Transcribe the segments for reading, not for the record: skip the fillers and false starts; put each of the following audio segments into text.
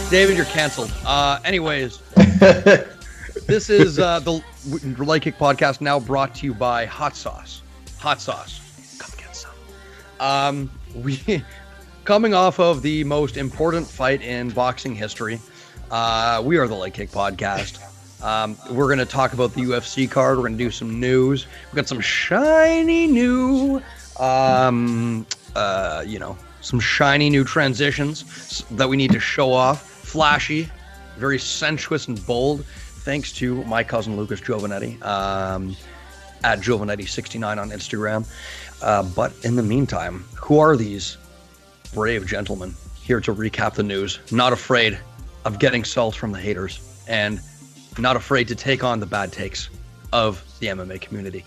David, you're canceled. Anyways, this is the Light Kick podcast, now brought to you by Hot Sauce. Hot Sauce. Come get some. We coming off of the most important fight in boxing history. We are the Light Kick podcast. We're going to talk about the UFC card. We're going to do some news. We've got some shiny new, some shiny new transitions that we need to show off. Flashy, very sensuous and bold, thanks to my cousin Lucas Giovanetti, at Giovanetti69 on Instagram. But in the meantime, who are these brave gentlemen here to recap the news, not afraid of getting salts from the haters, and not afraid to take on the bad takes of the MMA community?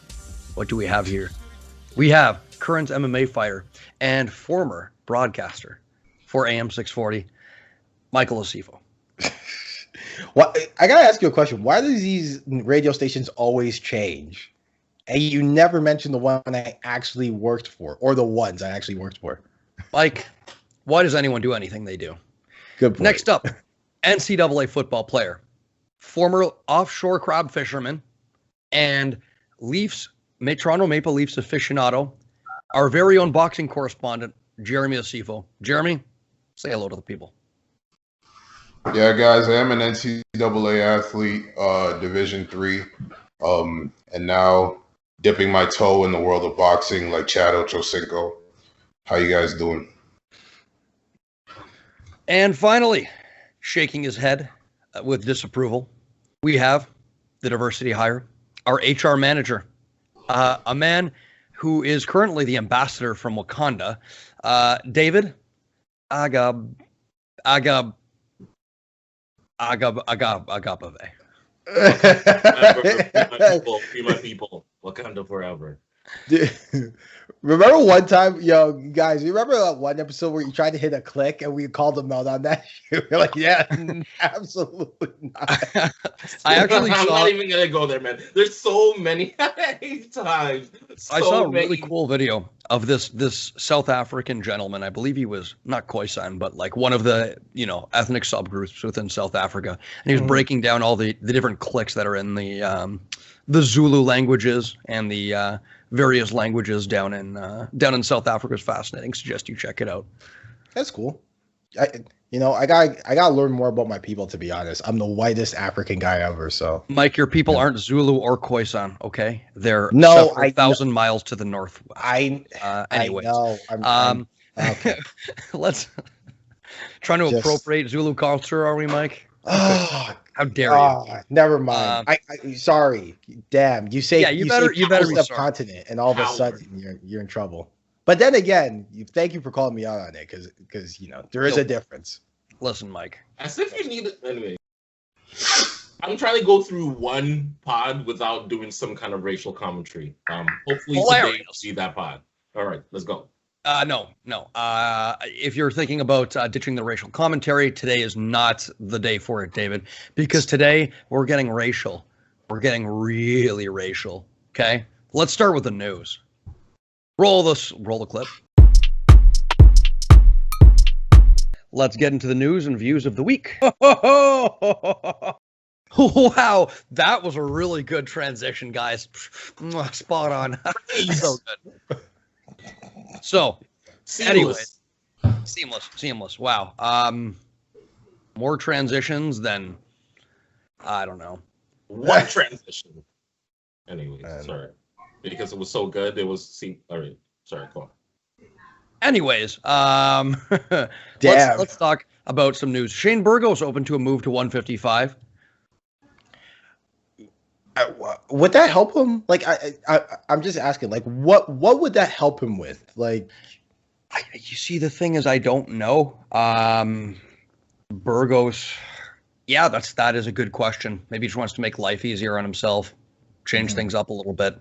What do we have here? We have current MMA fighter and former broadcaster for AM 640, Michael Asiffo. Well, I gotta ask you a question. Why do these radio stations always change? And you never mention the one I actually worked for, or the ones I actually worked for. Mike, why does anyone do anything they do? Good point. Next up, NCAA football player, former offshore crab fisherman, and Toronto Maple Leafs aficionado, our very own boxing correspondent, Jeremy Asiffo. Jeremy, say hello to the people. Yeah, guys, I am an NCAA athlete, Division III, and now dipping my toe in the world of boxing like Chad Ochocinco. How you guys doing? And finally, shaking his head with disapproval, we have the diversity hire, our HR manager, a man who is currently the ambassador from Wakanda, David Agbaire. Be my people. Wakanda forever. Dude, remember one time, yo, guys, remember that one episode where you tried to hit a click and we called them out on that shit? We're like, yeah, absolutely not. I'm not even gonna go there, man. There's so many times. I saw a really cool video of this South African gentleman. I believe he was not Khoisan, but like one of the ethnic subgroups within South Africa, and he was breaking down all the different cliques that are in the Zulu languages and the various languages down in South Africa. Is fascinating. Suggest you check it out. That's cool. I gotta learn more about my people, to be honest. I'm the whitest African guy ever, so. Mike, your people aren't Zulu or Khoisan, okay? They're 1,000 miles to the north. Anyways. I know. I'm okay. Let's trying to appropriate Zulu culture, are we, Mike? Oh, how dare you? Never mind. I sorry. Damn. You say you better be subcontinent, and all of a sudden you're in trouble. But then again, thank you for calling me out on it, because there is a difference. Listen, Mike. As if you need it anyway. I'm trying to go through one pod without doing some kind of racial commentary. Hopefully today you'll see that pod. All right, let's go. No. If you're thinking about ditching the racial commentary, today is not the day for it, David, because today we're getting racial. We're getting really racial. Okay, let's start with the news. Roll the clip. Let's get into the news and views of the week. Wow, that was a really good transition, guys. Spot on. So good. So, anyways, seamless. Wow. More transitions than, I don't know. One transition. Anyways, sorry. Because it was so good, it was. All right, sorry, go on. Anyways, let's talk about some news. Shane Burgos open to a move to 155. Would that help him? Like, I'm just asking. Like, what would that help him with? Like, you see, the thing is, I don't know. Burgos, yeah, that is a good question. Maybe he just wants to make life easier on himself, change things up a little bit.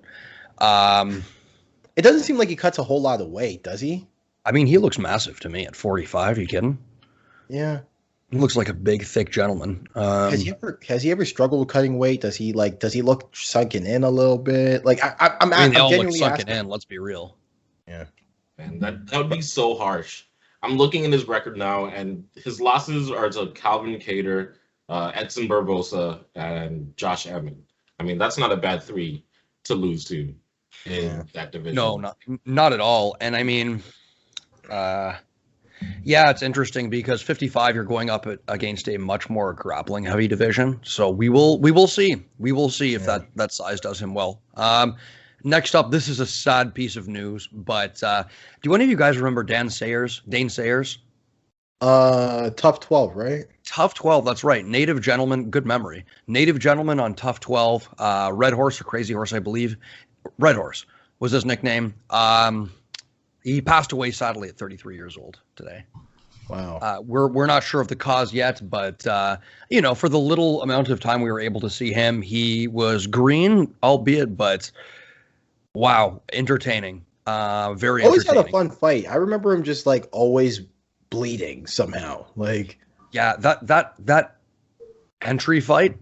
It doesn't seem like he cuts a whole lot of weight, does he? I mean, he looks massive to me at 45. Are you kidding? Yeah. He looks like a big, thick gentleman. Has he ever struggled with cutting weight? Does he look sunken in a little bit? Like I'm they all look genuinely sunken asking. in. Let's be real. Yeah. Man, that would be so harsh. I'm looking at his record now, and his losses are to Calvin Kattar, Edson Barbosa, and Josh Emmett. I mean, that's not a bad 3 to lose to in that division. No, not at all. And I mean, yeah, it's interesting because 55 you're going up against a much more grappling heavy division. So we will see. We will see if that size does him well. Next up, this is a sad piece of news, but do any of you guys remember Dane Sayers? Tough 12, right? Tough 12, that's right. Native gentleman, good memory. Native gentleman on Tough 12, Red Horse or Crazy Horse, I believe. Red Horse was his nickname. He passed away sadly at 33 years old today. Wow. We're not sure of the cause yet, but for the little amount of time we were able to see him, he was green, albeit, but wow, entertaining. Very always entertaining. Had a fun fight. I remember him just like always bleeding somehow. Like, yeah, that entry fight,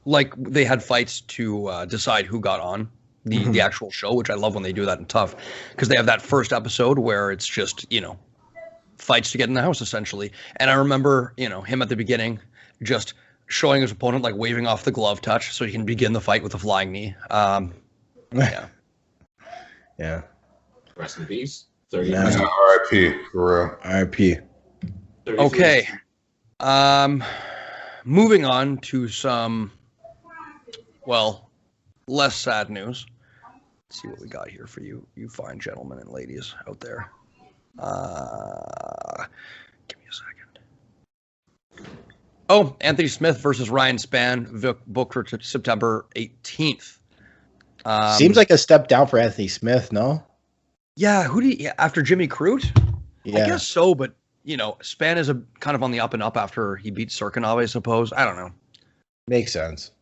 like they had fights to decide who got on the actual show, which I love when they do that in Tough, because they have that first episode where it's just, fights to get in the house essentially. And I remember, him at the beginning just showing his opponent, like waving off the glove touch so he can begin the fight with a flying knee. Yeah. Yeah. Rest in peace. 30 Yeah, R.I.P. for real. R.I.P. Okay. Moving on to some, less sad news. Let's see what we got here for you fine gentlemen and ladies out there. Give me a second. Oh, Anthony Smith versus Ryan Spann, booked for September 18th. Seems like a step down for Anthony Smith, no? Yeah, after Jimmy Crute? Yeah. I guess so, but Spann is a kind of on the up and up after he beat Serkinov, I suppose. I don't know. Makes sense.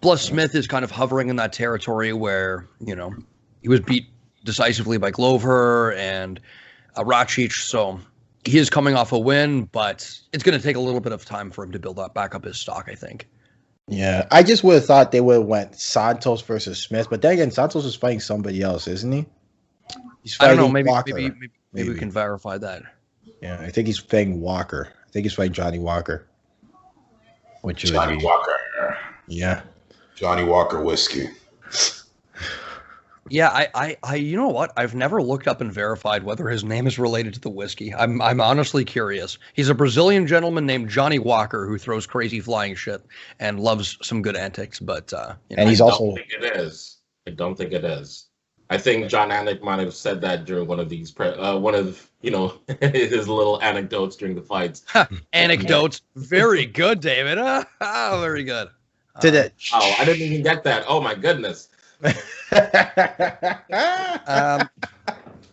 Plus, Smith is kind of hovering in that territory where, he was beat decisively by Glover and Racic, so he is coming off a win, but it's going to take a little bit of time for him to build back up his stock, I think. Yeah, I just would have thought they would have went Santos versus Smith, but then again, Santos is fighting somebody else, isn't he? He's I fighting don't know. Maybe Walker. maybe we can verify that. Yeah, I think he's fighting Walker. I think he's fighting Johnny Walker. Johnny Walker. Yeah. Johnny Walker whiskey. Yeah, I you know what? I've never looked up and verified whether his name is related to the whiskey. I'm honestly curious. He's a Brazilian gentleman named Johnny Walker who throws crazy flying shit and loves some good antics, but and he's I also don't think it is. I think John Anik might have said that during one of these his little anecdotes during the fights. Anecdotes. Very good, David. Very good. I didn't even get that. Oh my goodness.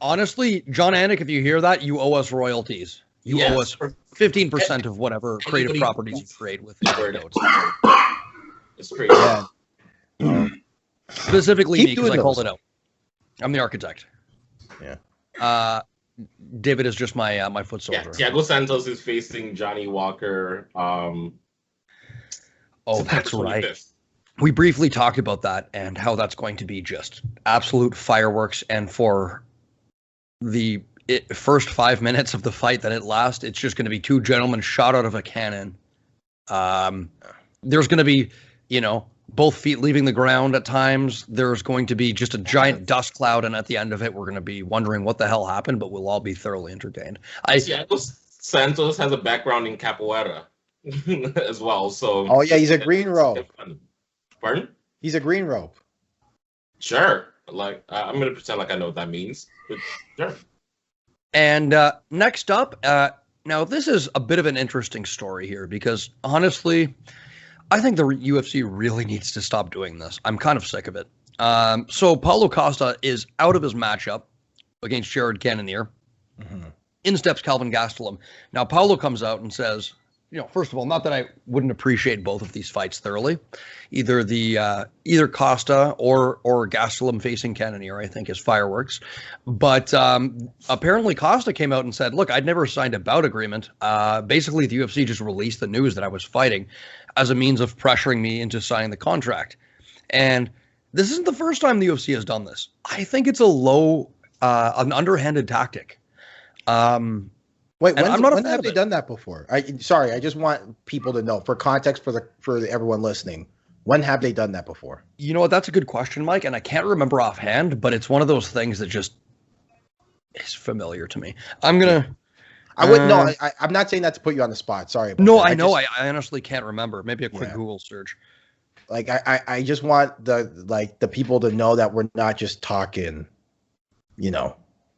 Honestly, John Anik, if you hear that, you owe us royalties. You owe us 15% of whatever creative properties you create with anecdotes. It's crazy. Yeah. Specifically me, because I called it out. I'm the architect. Yeah. David is just my foot soldier. Yeah, Thiago Santos is facing Johnny Walker. Oh, that's right. We briefly talked about that and how that's going to be just absolute fireworks. And for the first 5 minutes of the fight that it lasts, it's just going to be two gentlemen shot out of a cannon. There's going to be, both feet leaving the ground at times. There's going to be just a giant dust cloud. And at the end of it, we're going to be wondering what the hell happened, but we'll all be thoroughly entertained. Thiago Santos has a background in capoeira as well. So. Oh, yeah, he's a green rope. Pardon? He's a green rope. Sure. Like I'm gonna pretend like I know what that means. But sure. And next up, now this is a bit of an interesting story here because honestly, I think the UFC really needs to stop doing this. I'm kind of sick of it. So Paulo Costa is out of his matchup against Jared Cannonier. Mm-hmm. In steps Calvin Gastelum. Now Paulo comes out and says, first of all, not that I wouldn't appreciate both of these fights thoroughly. Either Costa or Gastelum facing Cannonier, I think, is fireworks. But apparently Costa came out and said, look, I'd never signed a bout agreement. Basically, the UFC just released the news that I was fighting as a means of pressuring me into signing the contract. And this isn't the first time the UFC has done this. I think it's a low an underhanded tactic. Wait, And I'm not a when fan have of they it. done that before? I just want people to know for context for everyone listening. When have they done that before? You know what? That's a good question, Mike, and I can't remember offhand, but it's one of those things that just is familiar to me. I'm gonna. I would no. I'm not saying that to put you on the spot. Sorry about No, that. I know. I honestly can't remember. Maybe a quick Yeah. Google search. Like I just want the people to know that we're not just talking,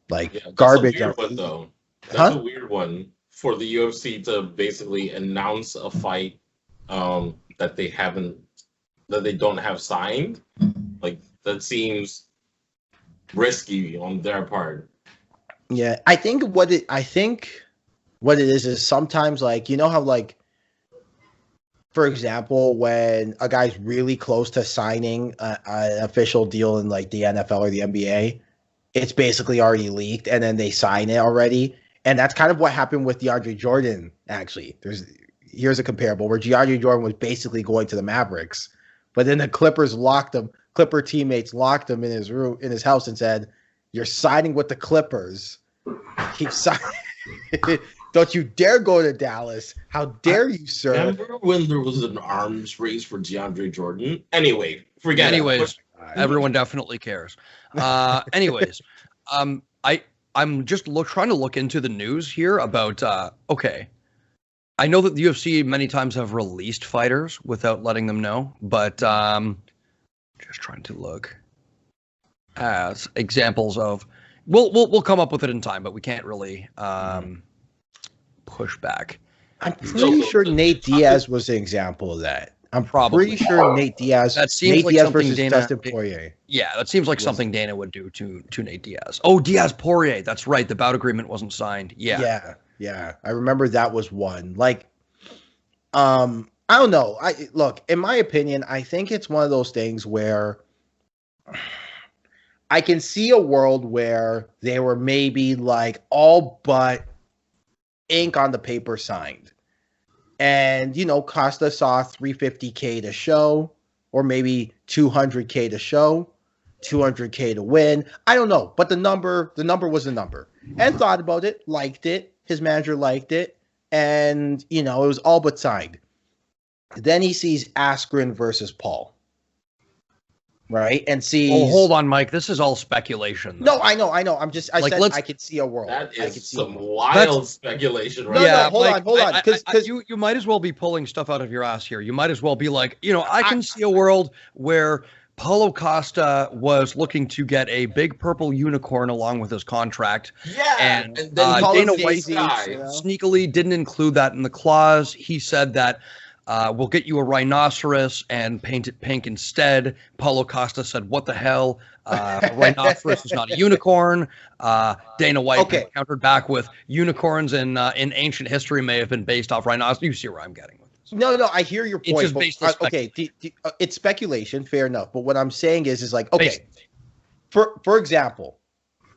like Yeah, that's garbage. a weird one, though. That's Huh? a weird one for the UFC to basically announce a fight that they don't have signed. Like, that seems risky on their part. Yeah, I think what it is sometimes, like, you know how, like, for example, when a guy's really close to signing an official deal in like the NFL or the NBA, it's basically already leaked and then they sign it already. And that's kind of what happened with DeAndre Jordan, actually. Here's a comparable where DeAndre Jordan was basically going to the Mavericks, but then the Clipper teammates locked him in his house and said, "You're signing with the Clippers. Keep signing. Don't you dare go to Dallas. How dare you, sir?" Remember when there was an arms race for DeAndre Jordan? Anyway, forget it. Anyways, everyone definitely cares. Anyways, I'm just trying to look into the news here about. Okay, I know that the UFC many times have released fighters without letting them know, but just trying to look as examples of. We'll come up with it in time, but we can't really push back. I'm pretty sure Nate Diaz was an example of that. I'm Probably. pretty sure Nate Diaz. That seems Nate like Diaz something versus Dana- Dustin Poirier. Yeah, that seems like something Dana would do to Nate Diaz. Oh, Diaz Poirier. That's right. The bout agreement wasn't signed. Yeah. Yeah. I remember that was one. Like, I don't know. Look, in my opinion, I think it's one of those things where I can see a world where they were maybe like all but ink on the paper signed. And, Costa saw $350K to show, or maybe $200K to show, $200K to win. I don't know. But the number was the number. And thought about it, liked it. His manager liked it. And, it was all but signed. Then he sees Askren versus Paul. Right? And sees. Oh, hold on, Mike. This is all speculation. No, I know. I said let's- I could see a world. That I could is see some a world. wild speculation, right? No, Yeah, hold Mike, on. Because you might as well be pulling stuff out of your ass here. You might as well be like, I can see a world where Paulo Costa was looking to get a big purple unicorn along with his contract. Yeah, And, then he Dana calls White Sky. sneakily didn't include that in the clause. He said that we'll get you a rhinoceros and paint it pink instead. Paulo Costa said, "What the hell? A rhinoceros is not a unicorn." Dana White countered back with unicorns in ancient history may have been based off rhinoceros. You see where I'm getting with this? No, I hear your point. It's just based on it's speculation, fair enough. But what I'm saying is like, okay, for example,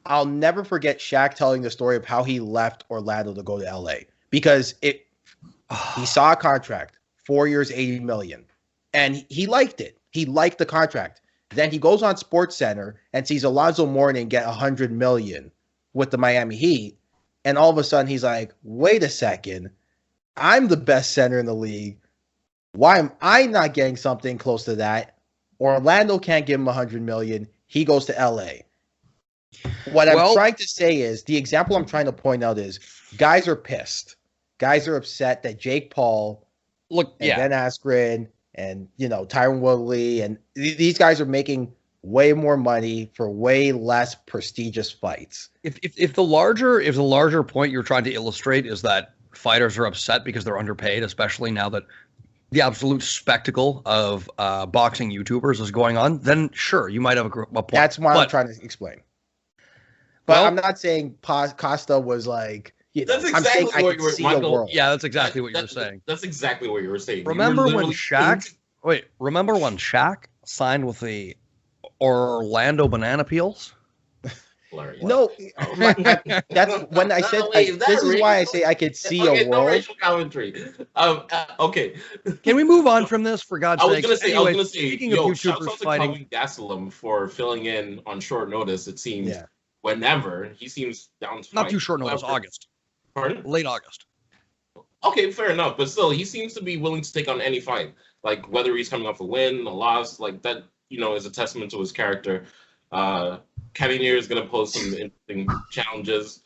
I'll never forget Shaq telling the story of how he left Orlando to go to LA because he saw a contract, 4 years, $80 million, and he liked it. He liked the contract. Then he goes on SportsCenter and sees Alonzo Mourning get $100 million with the Miami Heat, and all of a sudden he's like, "Wait a second, I'm the best center in the league. Why am I not getting something close to that? Orlando can't give him $100 million. He goes to LA." What I'm trying to say is the example I'm trying to point out is guys are pissed. Guys are upset that Jake Paul, Ben Askren, and Tyron Woodley, and these guys are making way more money for way less prestigious fights. If the larger point you're trying to illustrate is that fighters are upset because they're underpaid, especially now that the absolute spectacle of boxing YouTubers is going on, then sure, you might have a point. That's what I'm trying to explain. But I'm not saying Costa was like. That's exactly what you were saying, Michael. Yeah, that's exactly what you were saying. That's exactly what you were saying. Remember when Shaq signed with the Orlando Banana Peels? No, that's when I said. This is why I say I could see a world. No racial commentary. Okay. Can we move on from this, for God's sake? I was gonna say. Speaking of YouTubers fighting, Gastelum for filling in on short notice. It seems whenever. He seems down to Not fight. too short notice, However- August. Pardon? Late August. Okay, fair enough. But still, he seems to be willing to take on any fight. Like, whether he's coming off a win, a loss, like that, is a testament to his character. Cannonier is going to pose some interesting challenges.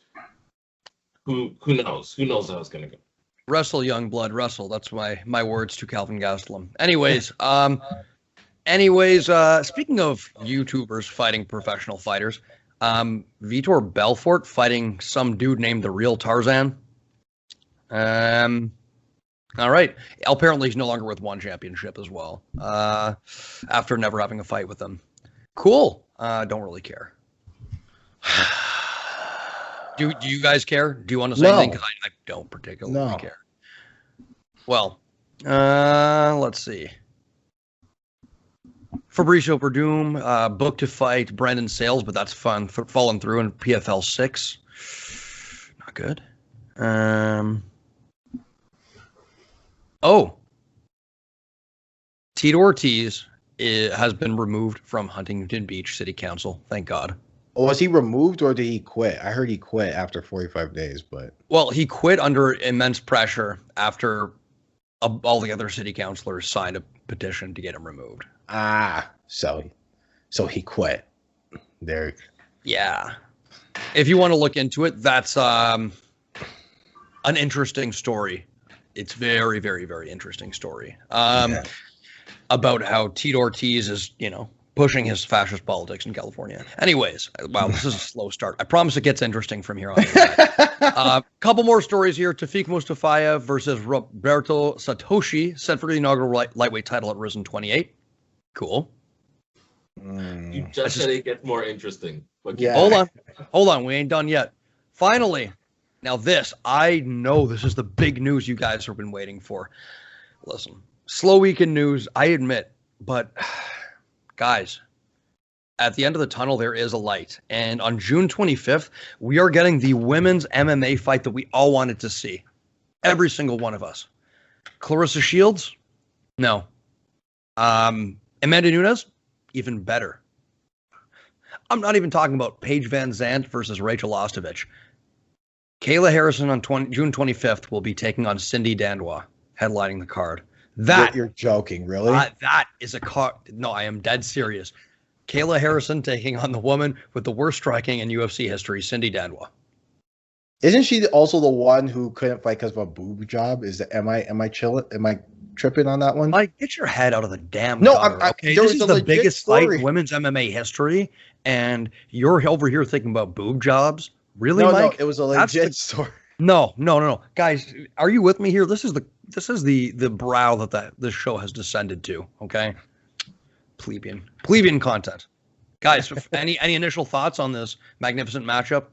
Who knows? Who knows how it's going to go? Wrestle, young blood, wrestle. That's my words to Calvin Gastelum. Anyways, speaking of YouTubers fighting professional fighters, Vitor Belfort fighting some dude named the Real Tarzan. All right. Apparently, he's no longer with one championship as well. After never having a fight with him. Cool. Don't really care. Do you guys care? Do you want to say anything? Because I don't particularly care. Well, let's see. Fabricio Verdum booked to fight Brendan Sales, but that's fun. Fallen through in PFL 6. Not good. Tito Ortiz has been removed from Huntington Beach City Council. Thank God. Was he removed or did he quit? I heard he quit after 45 days, but... Well, he quit under immense pressure after all the other city councilors signed a petition to get him removed. So he quit. There. Yeah. If you want to look into it, that's an interesting story. It's very, very, very interesting story. About how Tito Ortiz is, pushing his fascist politics in California. Anyways, wow, this is a slow start. I promise it gets interesting from here on. Couple more stories here. Tafik Mustafayev versus Roberto Satoshi, set for the inaugural lightweight title at Risen 28. Cool. You just said it gets more interesting. But yeah. Hold on. We ain't done yet. Finally, now this, I know this is the big news you guys have been waiting for. Listen, slow weekend news, I admit, but... Guys, at the end of the tunnel, there is a light. And on June 25th, we are getting the women's MMA fight that we all wanted to see. Every single one of us. Clarissa Shields? No. Amanda Nunes? Even better. I'm not even talking about Paige Van Zandt versus Rachel Ostovich. Kayla Harrison on June 25th will be taking on Cindy Dandois, headlining the card. You're joking, really? That is a card. No, I am dead serious. Kayla Harrison taking on the woman with the worst striking in UFC history, Cindy Dandois. Isn't she also the one who couldn't fight because of a boob job? Am I chilling? Am I tripping on that one? Like, get your head out of the damn No, gutter, okay? This is the biggest fight in women's MMA history, and you're over here thinking about boob jobs? Really, Mike? No, it was a legit story. No. Guys, are you with me here? This is the brow that this show has descended to, okay? Plebeian content. Guys, any initial thoughts on this magnificent matchup?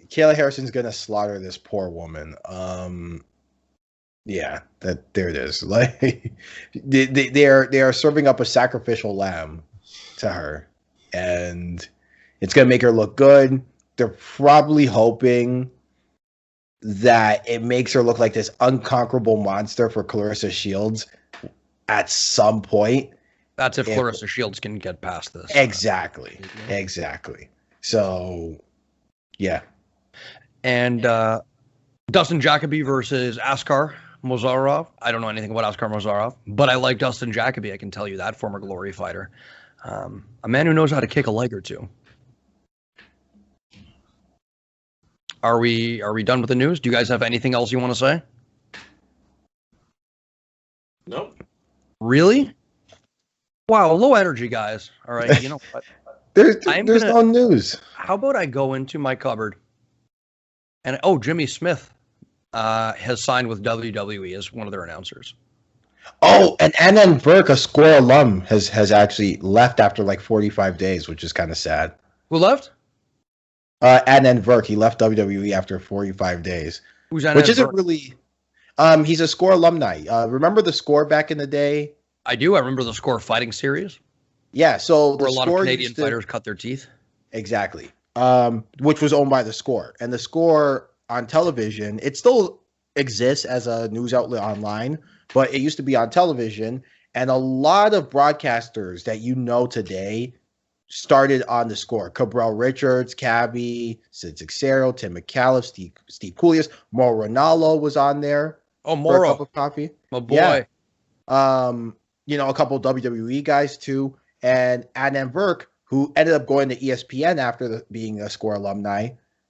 Kayla Harrison's gonna slaughter this poor woman. Yeah, there it is. Like they are serving up a sacrificial lamb to her, and it's gonna make her look good. They're probably hoping that it makes her look like this unconquerable monster for Clarissa Shields at some point. That's if Clarissa Shields can get past this. Exactly. So, yeah. And Dustin Jacoby versus Askar Mozarov. I don't know anything about Askar Mozarov, but I like Dustin Jacoby. I can tell you that, former Glory fighter. A man who knows how to kick a leg or two. Are we done with the news? Do you guys have anything else you want to say? Nope. Really? Wow, low energy, guys. All right, you know what? There's no news. How about I go into my cupboard and Jimmy Smith has signed with WWE as one of their announcers. Oh, and Anand Burke, a Score alum, has actually left after like 45 days, which is kind of sad. Who left? Anand Burke, he left WWE after 45 days. Who's Anand Which isn't Burke? really... he's a Score alumni. Remember the Score back in the day? I do. I remember the Score fighting series. Yeah, so where the a lot of Canadian fighters cut their teeth. Exactly. Which was owned by the Score. And the Score on television, it still exists as a news outlet online, but it used to be on television. And a lot of broadcasters that you know today started on the score. Cabral Richards, Cabby, Sid Cixero, Tim McAuliffe, Steve Coolius, Mauro Ronaldo was on there. Oh, For a Moro, cup of coffee. my boy. Yeah. A couple of WWE guys too, and Adnan Burke, who ended up going to ESPN after being a Score alumni,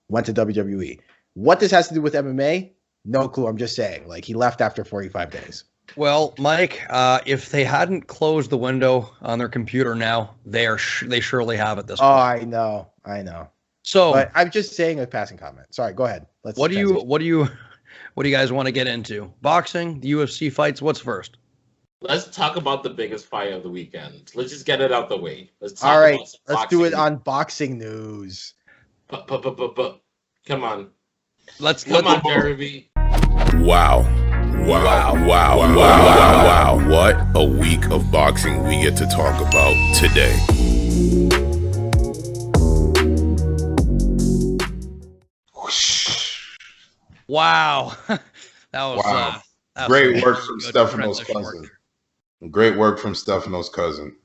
went to WWE. What this has to do with MMA? No clue. I'm just saying. Like, he left after 45 days. Well, Mike, if they hadn't closed the window on their computer now, they surely have at this point. Oh, I know. So, but I'm just saying a passing comment. Sorry, go ahead. What do you guys want to get into? Boxing, the UFC fights. What's first? Let's talk about the biggest fight of the weekend. Let's just get it out the way. All right, let's do it on boxing news. Come on. Come on, Jeremy. Wow. What a week of boxing we get to talk about today. Wow. That was great work from Stefano's cousin. Great work from Stefano's cousin.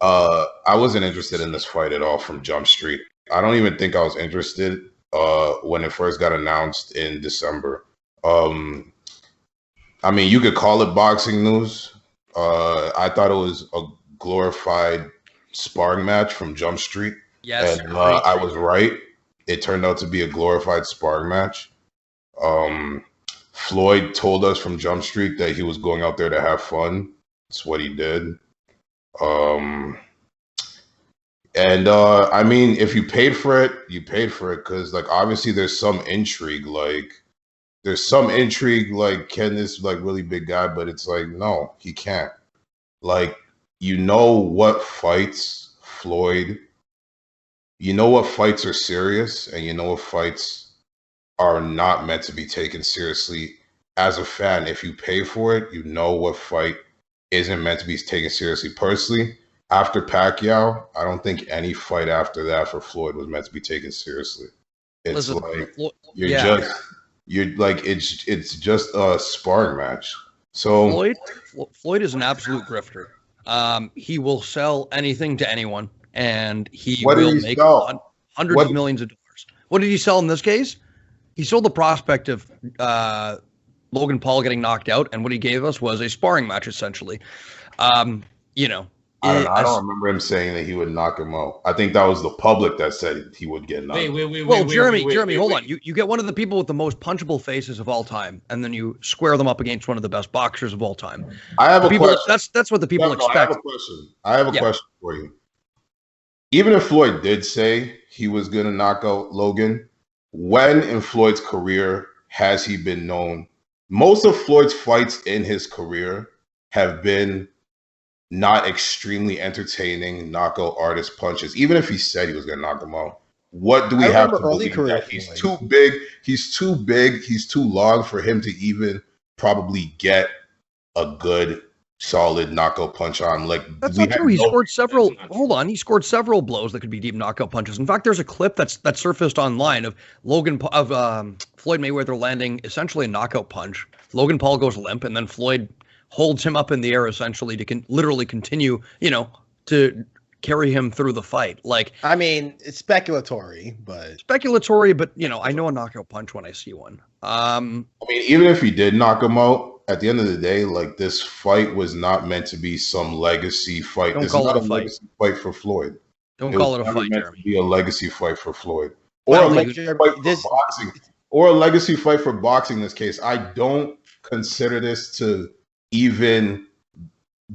I wasn't interested in this fight at all from Jump Street. I don't even think I was interested when it first got announced in December. I mean, you could call it boxing news. I thought it was a glorified sparring match from Jump Street. Yes, and I was right. It turned out to be a glorified sparring match. Floyd told us from Jump Street that he was going out there to have fun. That's what he did. I mean, if you paid for it, you paid for it, because like obviously there's some intrigue. Like can this like really big guy? But it's like, no, he can't. Like, you know what fights Floyd? You know what fights are serious, and you know what fights are not meant to be taken seriously. As a fan, if you pay for it, you know what fight isn't meant to be taken seriously. Personally, after Pacquiao, I don't think any fight after that for Floyd was meant to be taken seriously. It's it's just a sparring match. So Floyd is an absolute grifter. He will sell anything to anyone, and he will make hundreds of millions of dollars. What did he sell in this case? He sold the prospect of Logan Paul getting knocked out, and what he gave us was a sparring match, essentially. I don't remember him saying that he would knock him out. I think that was the public that said he would get knocked out. Jeremy, hold on. You get one of the people with the most punchable faces of all time, and then you square them up against one of the best boxers of all time. I have a question. That's what the people expect. I have a question for you. Even if Floyd did say he was going to knock out Logan, when in Floyd's career has he been known? Most of Floyd's fights in his career have been not extremely entertaining knockout artist punches. Even if he said he was going to knock them out, what do we have to believe that he's too big? He's too big. He's too long for him to even probably get a good, solid knockout punch on. Like, that's not true. He scored several. Hold on, he scored several blows that could be deep knockout punches. In fact, there's a clip that surfaced online of Floyd Mayweather landing essentially a knockout punch. Logan Paul goes limp, and then Floyd holds him up in the air essentially to literally continue, to carry him through the fight. Like, I mean, it's speculatory, but I know a knockout punch when I see one. I mean, even if he did knock him out, at the end of the day, like, this fight was not meant to be some legacy fight. Don't call it a fight. Legacy fight for Floyd. Don't call it a fight, Jeremy. Be a legacy fight for Floyd, or a legacy fight for boxing, or a legacy fight for boxing. In this case, I don't consider this to even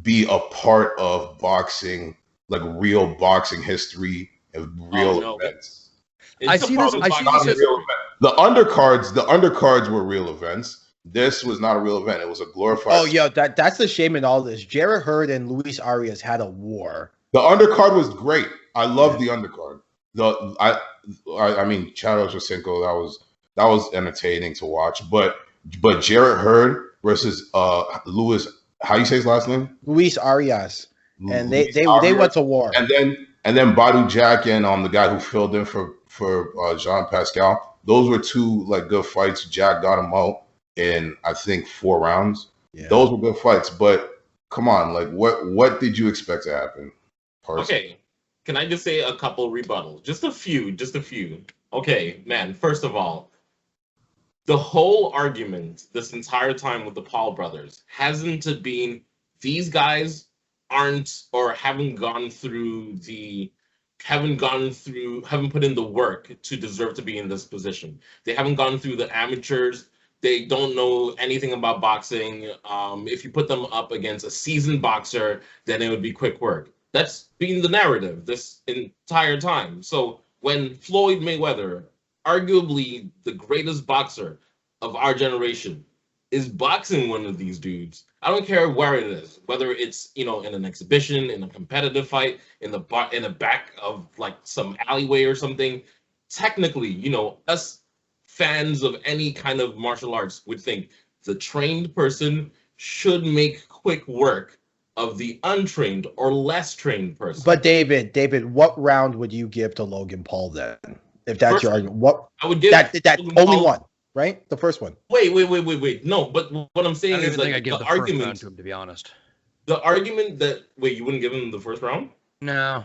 be a part of boxing, like real boxing history of real events. I see this. The undercards were real events. This was not a real event. It was a glorified. Oh, yeah, that's the shame in all this. Jarrett Hurd and Luis Arias had a war. The undercard was great. I love the undercard. I mean, Chad Ochocinco, that was entertaining to watch. But Jarrett Hurd versus Luis, how you say his last name? Luis Arias. And they went to war. And then Badu Jack and the guy who filled in for Jean Pascal. Those were two like good fights. Jack got him out in, I think, 4 rounds. Yeah. Those were good fights. But come on, like what did you expect to happen? Okay, Can I just say a couple rebuttals? Just a few. Okay, man, first of all, the whole argument this entire time with the Paul brothers hasn't been these guys aren't or haven't put in the work to deserve to be in this position. They haven't gone through the amateurs. They don't know anything about boxing. If you put them up against a seasoned boxer, then it would be quick work. That's been the narrative this entire time. So when Floyd Mayweather, arguably the greatest boxer of our generation, is boxing one of these dudes, I don't care where it is, whether it's in an exhibition, in a competitive fight, in the back of like some alleyway or something. Technically, us fans of any kind of martial arts would think the trained person should make quick work of the untrained or less trained person. But David, what round would you give to Logan Paul then? If that's your argument, what I would give that only one, right? The first one. Wait. No, but what I'm saying is like the argument to him, to be honest. The argument that you wouldn't give him the first round? No.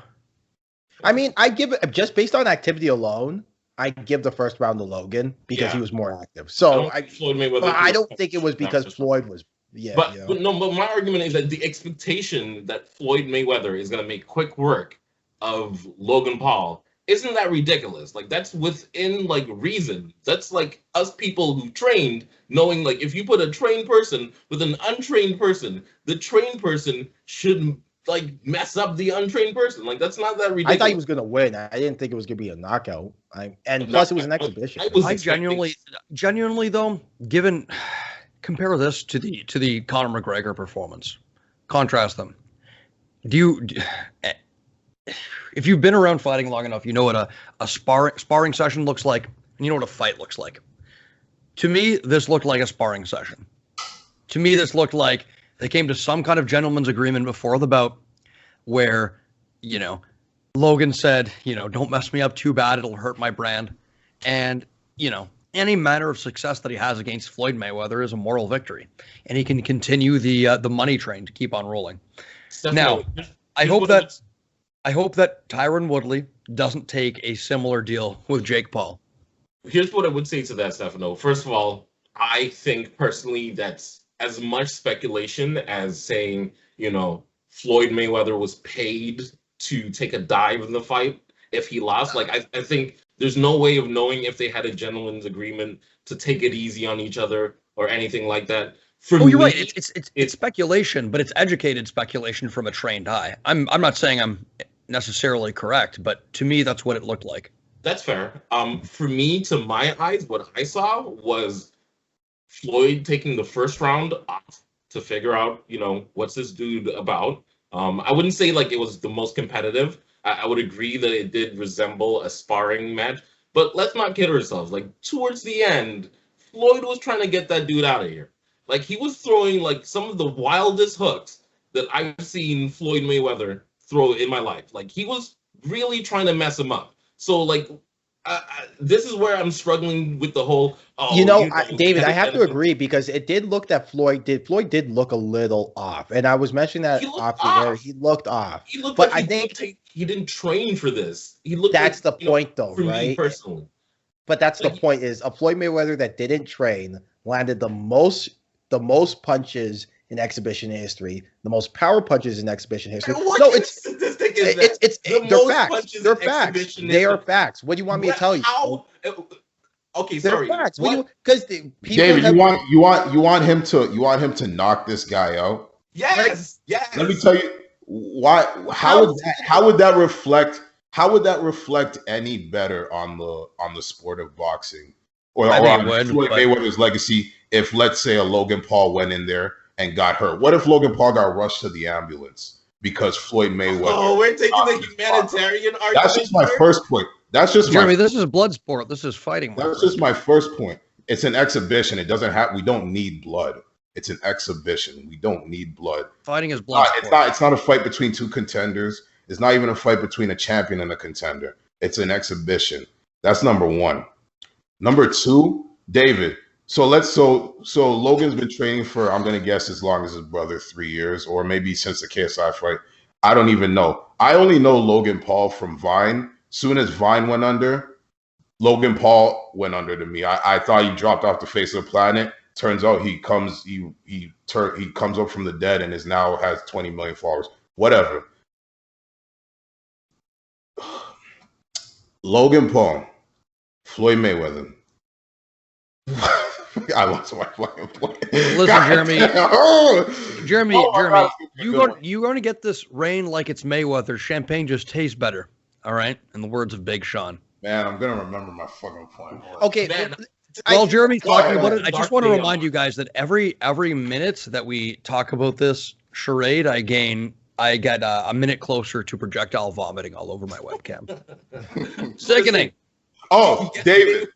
I mean, I give it just based on activity alone. I give the first round to Logan because he was more active. So Floyd Mayweather. I don't think it was because Floyd was. Yeah, but my argument is that the expectation that Floyd Mayweather is going to make quick work of Logan Paul, isn't that ridiculous? Like, that's within like reason. That's like us people who trained knowing like if you put a trained person with an untrained person, the trained person should like mess up the untrained person. Like, that's not that ridiculous. I thought he was going to win. I didn't think it was going to be a knockout. Plus it was an exhibition. I genuinely though, compare this to the Conor McGregor performance. Contrast them. If you've been around fighting long enough, you know what a sparring session looks like, and you know what a fight looks like. To me, this looked like a sparring session. To me, this looked like they came to some kind of gentleman's agreement before the bout where, Logan said, don't mess me up too bad, it'll hurt my brand. And, any manner of success that he has against Floyd Mayweather is a moral victory, and he can continue the money train to keep on rolling. Stefano, now, I hope that Tyron Woodley doesn't take a similar deal with Jake Paul. Here's what I would say to that, Stefano. First of all, I think personally that's as much speculation as saying, Floyd Mayweather was paid to take a dive in the fight if he lost. Like, I think there's no way of knowing if they had a gentleman's agreement to take it easy on each other or anything like that. You're right. It's speculation, but it's educated speculation from a trained eye. I'm not saying I'm necessarily correct, but to me, that's what it looked like. That's fair. For me, to my eyes, what I saw was Floyd taking the first round off to figure out, what's this dude about. I wouldn't say like it was the most competitive. I would agree that it did resemble a sparring match, but let's not kid ourselves. Like, towards the end, Floyd was trying to get that dude out of here. Like, he was throwing like some of the wildest hooks that I've seen Floyd Mayweather throw in my life. Like, he was really trying to mess him up. So like, this is where I'm struggling with the whole. David, I have to agree because it did look that Floyd did look a little off, and I was mentioning that off the air. He looked off. He looked, but like I think he didn't train for this. He looked. That's the point, though, for right? Me personally, but that's the point: is a Floyd Mayweather that didn't train landed the most punches in exhibition history, the most power punches in exhibition history. Statistic is that? They're facts. They're facts. They are facts. What do you want me to tell you? Okay, sorry. They're facts. Because David, you want him to knock this guy out? Yes. Let me tell you why. How would that reflect any better on the sport of boxing or on Floyd Mayweather's legacy? If, let's say, a Logan Paul went in there and got hurt, what if Logan Paul got rushed to the ambulance because Floyd Mayweather? Oh, we're taking the humanitarian argument. That's just my first point. That's just Jeremy. This is blood sport. This is fighting. That's just my first point. It's an exhibition. It doesn't have. We don't need blood. It's an exhibition. We don't need blood. Fighting is blood sport. It's not a fight between two contenders. It's not even a fight between a champion and a contender. It's an exhibition. That's number one. Number two, David. So Logan's been training for, I'm gonna guess, as long as his brother, 3 years, or maybe since the KSI fight. I don't even know. I only know Logan Paul from Vine. Soon as Vine went under, Logan Paul went under to me. I thought he dropped off the face of the planet. Turns out he comes up from the dead and is now has 20 million followers. Whatever. Logan Paul, Floyd Mayweather. I lost my fucking point. Listen, Jeremy. Jeremy, you're going to get this reign like it's Mayweather. Champagne just tastes better. All right, in the words of Big Sean. Man, I'm gonna remember my fucking point. Okay. Man, While Jeremy's talking about it, I just want to remind you guys that every minute that we talk about this charade, I get a minute closer to projectile vomiting all over my webcam. Sickening. Oh, David.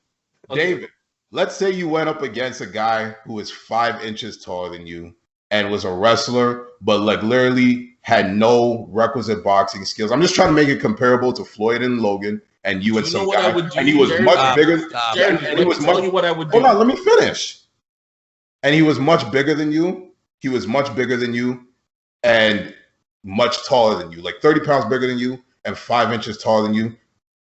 Let's say you went up against a guy who is 5 inches taller than you and was a wrestler, but like literally had no requisite boxing skills. I'm just trying to make it comparable to Floyd and Logan and you and some guy. And he was much bigger. And he was telling you what I would do. Hold on, let me finish. And he was much bigger than you. He was much bigger than you and much taller than you, like 30 pounds bigger than you and 5 inches taller than you.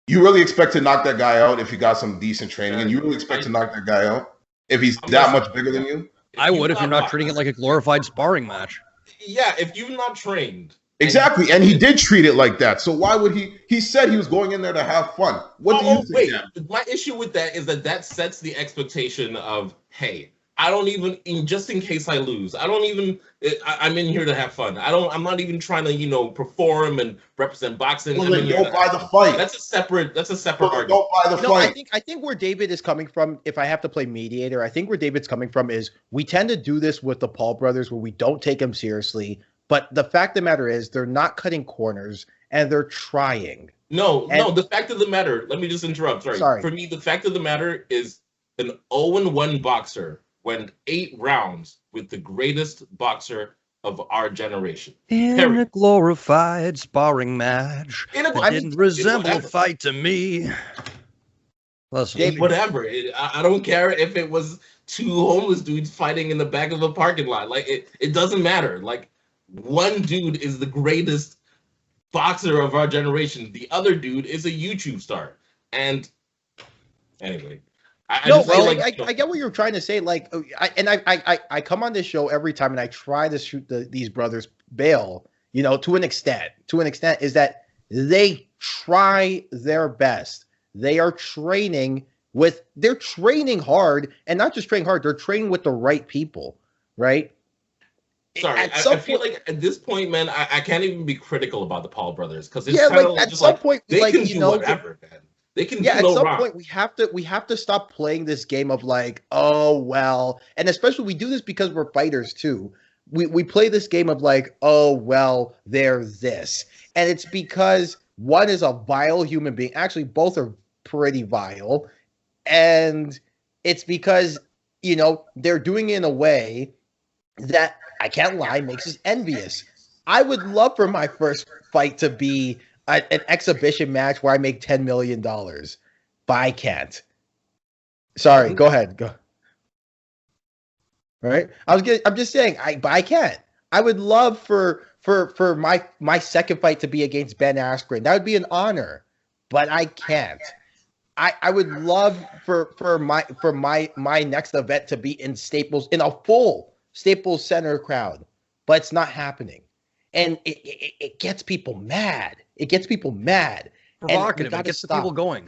You really expect to knock that guy out if you got some decent training, and you really expect to knock that guy out if he's that much bigger than you? I would if you're not treating it like a glorified sparring match. Yeah, if you're not trained. Exactly, and he did treat it like that. So why would he? He said he was going in there to have fun. What do you think? Wait, my issue with that is that sets the expectation of, hey, I don't even, just in case I lose, I'm in here to have fun. I'm not even trying to, perform and represent boxing. Well, then don't buy the fight. That's a separate argument. Don't buy the fight. I think where David is coming from, if I have to play mediator, I think where David's coming from is we tend to do this with the Paul brothers where we don't take them seriously. But the fact of the matter is they're not cutting corners and they're trying. No, the fact of the matter, let me just interrupt. Sorry. For me, the fact of the matter is an 0-1 boxer went 8 rounds with the greatest boxer of our generation. In a glorified sparring match, it didn't resemble a fight to me. Listen, whatever. I don't care if it was 2 homeless dudes fighting in the back of a parking lot. Like, it doesn't matter. Like, one dude is the greatest boxer of our generation. The other dude is a YouTube star. And anyway. I get what you're trying to say. Like, I come on this show every time and I try to shoot these brothers bail, to an extent. To an extent is that they try their best. They are they're training hard, and not just training hard, they're training with the right people, right? Sorry, I feel like at this point, man, I can't even be critical about the Paul brothers because it's kind of at some point, they can do whatever, man. They can do at no some wrong. point we have to stop playing this game of like, oh well, and especially we do this because we're fighters too. We play this game of like, oh well, they're this, and it's because one is a vile human being. Actually, both are pretty vile, and it's because they're doing it in a way that I can't lie makes us envious. I would love for my first fight to be an exhibition match where I make $10 million, but I can't. Sorry, go ahead. Go. Right? I'm just saying, but I can't. I would love for my second fight to be against Ben Askren. That would be an honor, but I can't. I would love for my next event to be in Staples, in a full Staples Center crowd, but it's not happening. And it gets people mad. It gets people mad. Provocative. It gets the people going.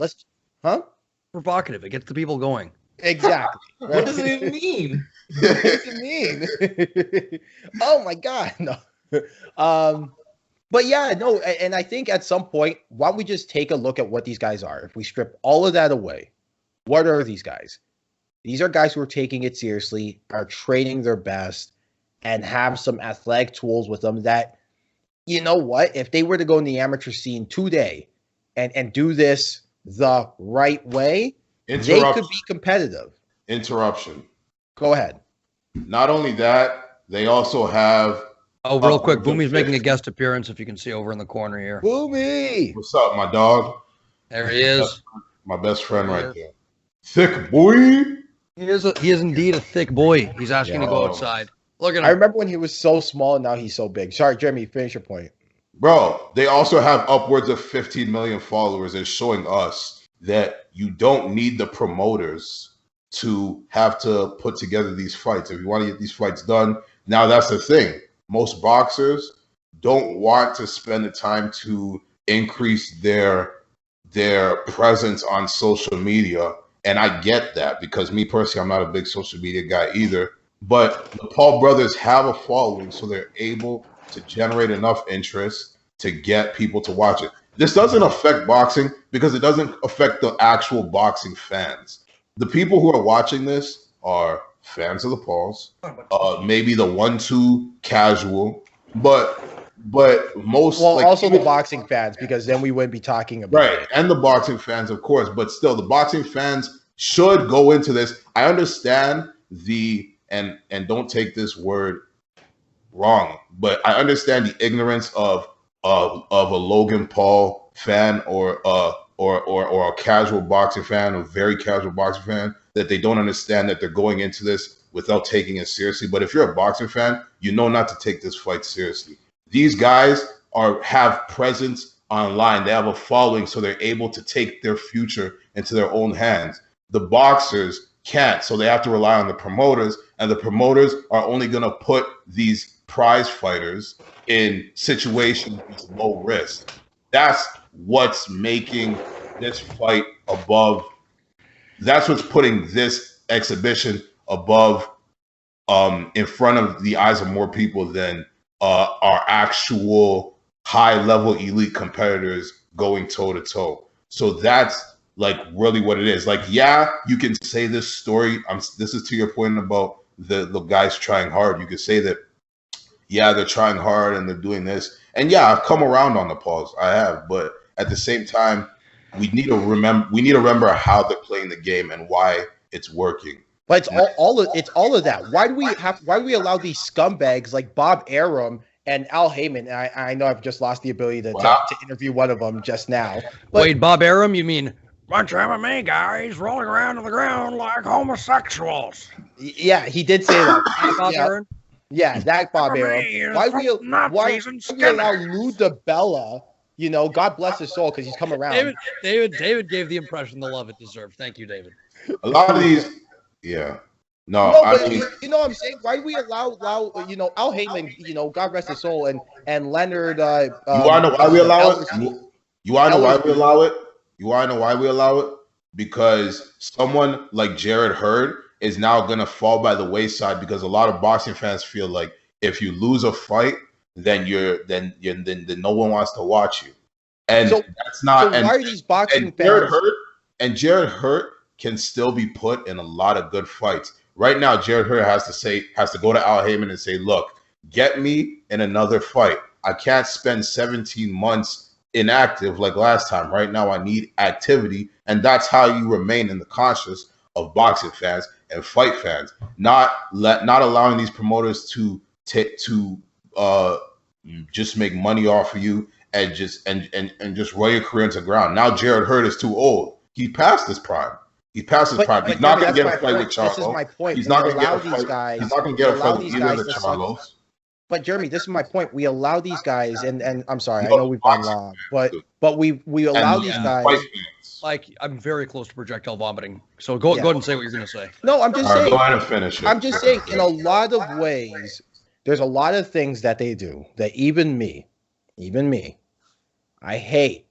Provocative. It gets the people going. Exactly. Right? What does it even mean? What does it mean? Oh my God, no. But yeah, no. And I think at some point, why don't we just take a look at what these guys are? If we strip all of that away, what are these guys? These are guys who are taking it seriously, are training their best, and have some athletic tools with them that, you know what, if they were to go in the amateur scene today and do this the right way, they could be competitive. Interruption. Go ahead. Not only that, they also have... Oh, real quick, Boomy's making a guest appearance, if you can see over in the corner here. Boomy! What's up, my dog? There he is. My best friend right there. Thick boy! He is indeed a thick boy. He's asking to go outside. Look at him. I remember when he was so small and now he's so big. Sorry, Jeremy, finish your point. Bro, they also have upwards of 15 million followers and showing us that you don't need the promoters to have to put together these fights. If you want to get these fights done, now that's the thing. Most boxers don't want to spend the time to increase their presence on social media. And I get that because me personally, I'm not a big social media guy either. But the Paul brothers have a following, so they're able to generate enough interest to get people to watch it. This doesn't affect boxing because it doesn't affect the actual boxing fans. The people who are watching this are fans of the Pauls, maybe the 1-2 casual, but most also the boxing fans, because then we wouldn't be talking about right, and the boxing fans, of course, but still the boxing fans should go into this. I understand and don't take this word wrong, but I understand the ignorance of a Logan Paul fan or a casual boxing fan, a very casual boxing fan, that they don't understand that they're going into this without taking it seriously. But if you're a boxing fan, you know not to take this fight seriously. These guys have presence online. They have a following, so they're able to take their future into their own hands. The boxers can't, so they have to rely on the promoters, and the promoters are only going to put these prize fighters in situations with low risk. That's what's making this fight above. That's what's putting this exhibition above, in front of the eyes of more people than our actual high-level elite competitors going toe-to-toe. So that's like really what it is. Like, yeah, you can say this story. This is to your point about the guys trying hard. You could say that, yeah, they're trying hard and they're doing this. And yeah, I've come around on the pause. I have, but at the same time, we need to remember how they're playing the game and why it's working. But it's all of that. Why do we allow these scumbags like Bob Arum and Al Heyman? I know I've just lost the ability to interview one of them just now. But, wait, Bob Arum? You mean bunch of MMA guys rolling around on the ground like homosexuals? Yeah, he did say that. Bob Arum? Yeah, that Bob Arum. Why we allow Lou DiBella? You know, God bless his soul, because he's come around. David gave the impression the love it deserved. Thank you, David. A lot of these, yeah. No, but you know what I'm saying? Why do we allow Al Heyman, God rest his soul, and Leonard? You want to know why we allow it? You want to know why we allow it? You want to know why we allow it? Because someone like Jared Hurd is now going to fall by the wayside, because a lot of boxing fans feel like if you lose a fight, then no one wants to watch you, and that's not. So why are these boxing fans? Jared Hurd can still be put in a lot of good fights. Right now, Jared Hurd has to go to Al Heyman and say, "Look, get me in another fight. I can't spend 17 months inactive like last time. Right now, I need activity," and that's how you remain in the conscious of boxing fans and fight fans. Not allowing these promoters to just make money off of you and just roll your career into the ground. Now Jared Hurd is too old. He passed his prime. He's past his prime. He's not going to get a fight with Charlo. This is my point. He's not going to get a fight. He's not going to get a fight with either of the Charlos. But Jeremy, this is my point. We allow these guys, and I'm sorry, I know we've gone long, but we allow these guys. Like, I'm very close to projectile vomiting. So go ahead and say what you're going to say. No, I'm just saying. Go ahead and finish it. I'm just saying, in a lot of ways, there's a lot of things that they do that even me, I hate.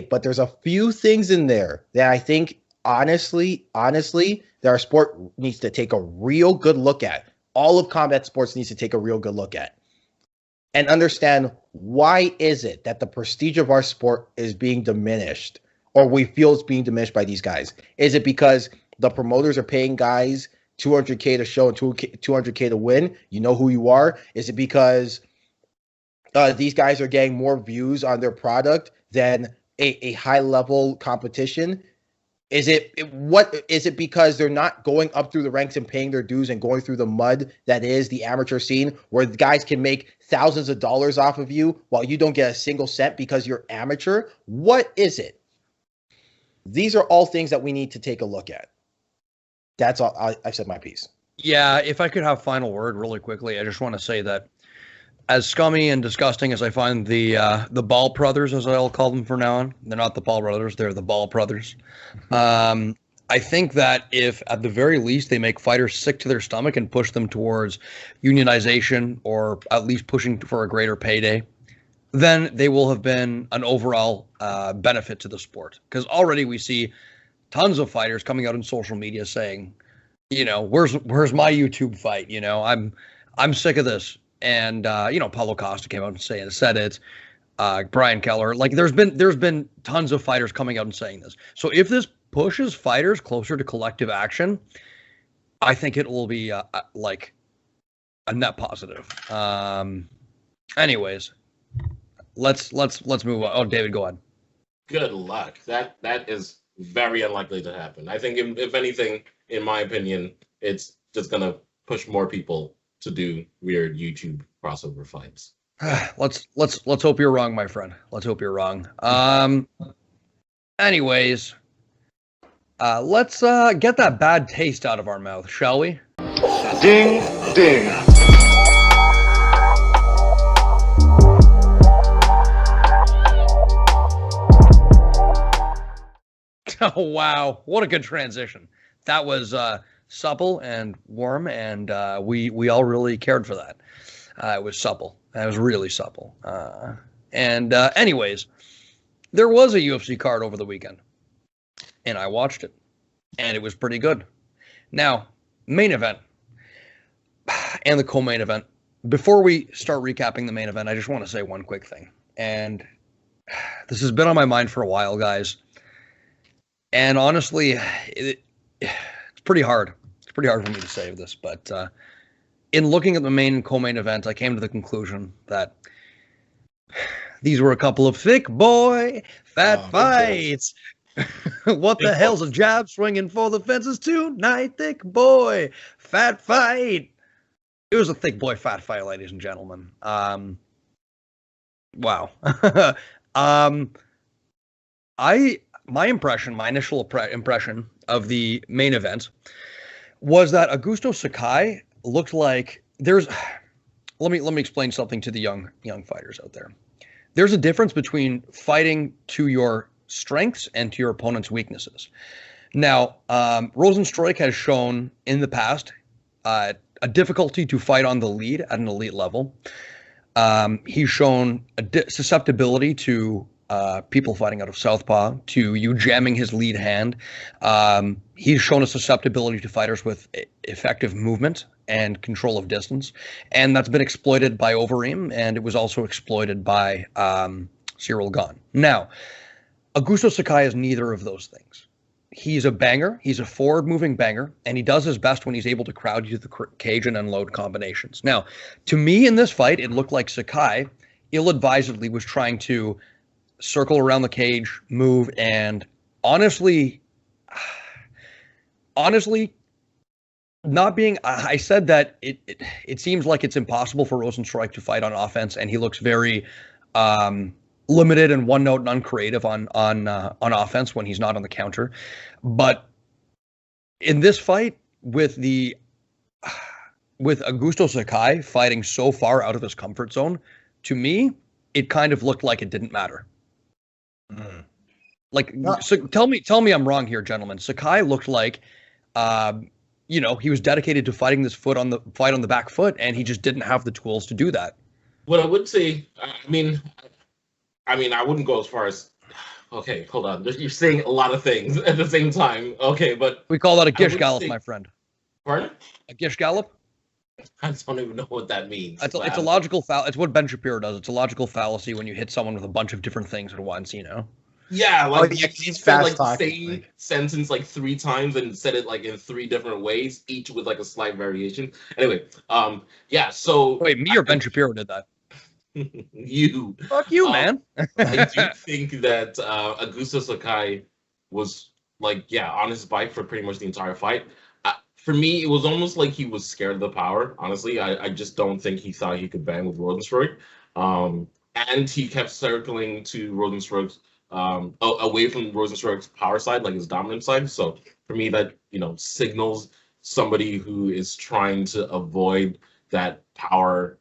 But there's a few things in there that I think, honestly, that our sport needs to take a real good look at. All of combat sports needs to take a real good look at and understand, why is it that the prestige of our sport is being diminished, or we feel it's being diminished by these guys? Is it because the promoters are paying guys $200K to show and $200K to win? You know who you are? Is it because these guys are getting more views on their product than a high-level competition? Is it because they're not going up through the ranks and paying their dues and going through the mud that is the amateur scene, where the guys can make thousands of dollars off of you while you don't get a single cent because you're amateur? What is it? These are all things that we need to take a look at. That's all. I've said my piece. Yeah, if I could have final word really quickly, I just want to say that as scummy and disgusting as I find the Ball brothers, as I'll call them from now on, they're not the Ball brothers, they're the Ball brothers. I think that if at the very least they make fighters sick to their stomach and push them towards unionization or at least pushing for a greater payday, then they will have been an overall benefit to the sport. Because already we see tons of fighters coming out in social media saying, you know, where's my YouTube fight? You know, I'm sick of this. And you know, Paulo Costa came out and said it. Brian Keller, like there's been tons of fighters coming out and saying this. So if this pushes fighters closer to collective action, I think it will be like a net positive. Anyways, let's move on. Oh, David, go on. Good luck. That is very unlikely to happen. I think if anything, in my opinion, it's just gonna push more people to do weird YouTube crossover fights. Let's hope you're wrong, my friend. Let's hope you're wrong. Anyways, let's get that bad taste out of our mouth, shall we? Ding, ding. Oh wow, what a good transition. That was supple and warm, and we all really cared for that. It was supple. It was really supple. Anyways, there was a UFC card over the weekend, and I watched it, and it was pretty good. Now, main event and the co-main event. Before we start recapping the main event, I just want to say one quick thing, and this has been on my mind for a while, guys. And honestly, it's pretty hard. It's pretty hard for me to say this, but in looking at the main and co-main event, I came to the conclusion that these were a couple of thick boy fat fights. What the hell's a jab swinging for the fences tonight? Thick boy fat fight. It was a thick boy fat fight, ladies and gentlemen. Wow. My initial impression of the main event was that Augusto Sakai looked like let me explain something to the young fighters out there. There's a difference between fighting to your strengths and to your opponent's weaknesses. Now, Rozenstruik has shown in the past a difficulty to fight on the lead at an elite level. He's shown a susceptibility to people fighting out of southpaw, to you jamming his lead hand. He's shown a susceptibility to fighters with effective movement and control of distance, and that's been exploited by Overeem, and it was also exploited by Cyril Gane. Now, Augusto Sakai is neither of those things. He's a banger. He's a forward-moving banger, and he does his best when he's able to crowd you to the cage and unload combinations. Now, to me in this fight, it looked like Sakai ill-advisedly was trying to circle around the cage, move, and honestly, not being. I said that it seems like it's impossible for Rozenstruik to fight on offense, and he looks very limited and one note and uncreative on offense when he's not on the counter. But in this fight, with Augusto Sakai fighting so far out of his comfort zone, to me, it kind of looked like it didn't matter. Like, so tell me I'm wrong here, gentlemen. Sakai looked like, he was dedicated to fighting this fight on the back foot, and he just didn't have the tools to do that. What I would say, I mean, I wouldn't go as far as. Okay, hold on. You're saying a lot of things at the same time. Okay, but we call that a gish gallop, my friend. Pardon? A gish gallop? I don't even know what that means. It's a logical fallacy. It's what Ben Shapiro does. It's a logical fallacy when you hit someone with a bunch of different things at once, you know? Yeah, like he's fast talking. The same sentence like 3 times and said it like in 3 different ways, each with like a slight variation. Anyway, yeah, so... Wait, me or Ben Shapiro did that? You. Fuck you, man. I do think that Augusto Sakai was on his bike for pretty much the entire fight. For me, it was almost like he was scared of the power. Honestly, I just don't think he thought he could bang with Rozenstruik. And he kept circling to Rozenstruik's away from Rozenstruik's power side, like his dominant side. So for me, that signals somebody who is trying to avoid that power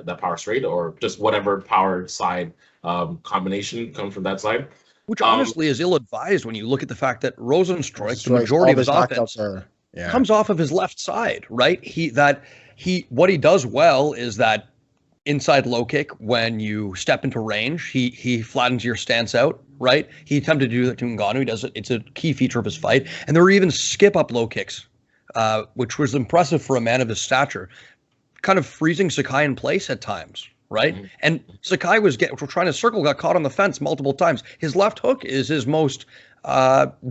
that power straight or just whatever power side combination comes from that side. Which honestly is ill-advised when you look at the fact that Rozenstruik, the All majority of his knockouts offense, yeah. comes off of his left side, right? What he does well is that inside low kick when you step into range, he flattens your stance out, right? He attempted to do that to Ngannou. He does it. It's a key feature of his fight. And there were even skip up low kicks, which was impressive for a man of his stature, kind of freezing Sakai in place at times, right? Mm-hmm. And Sakai was trying to circle, got caught on the fence multiple times. His left hook is his most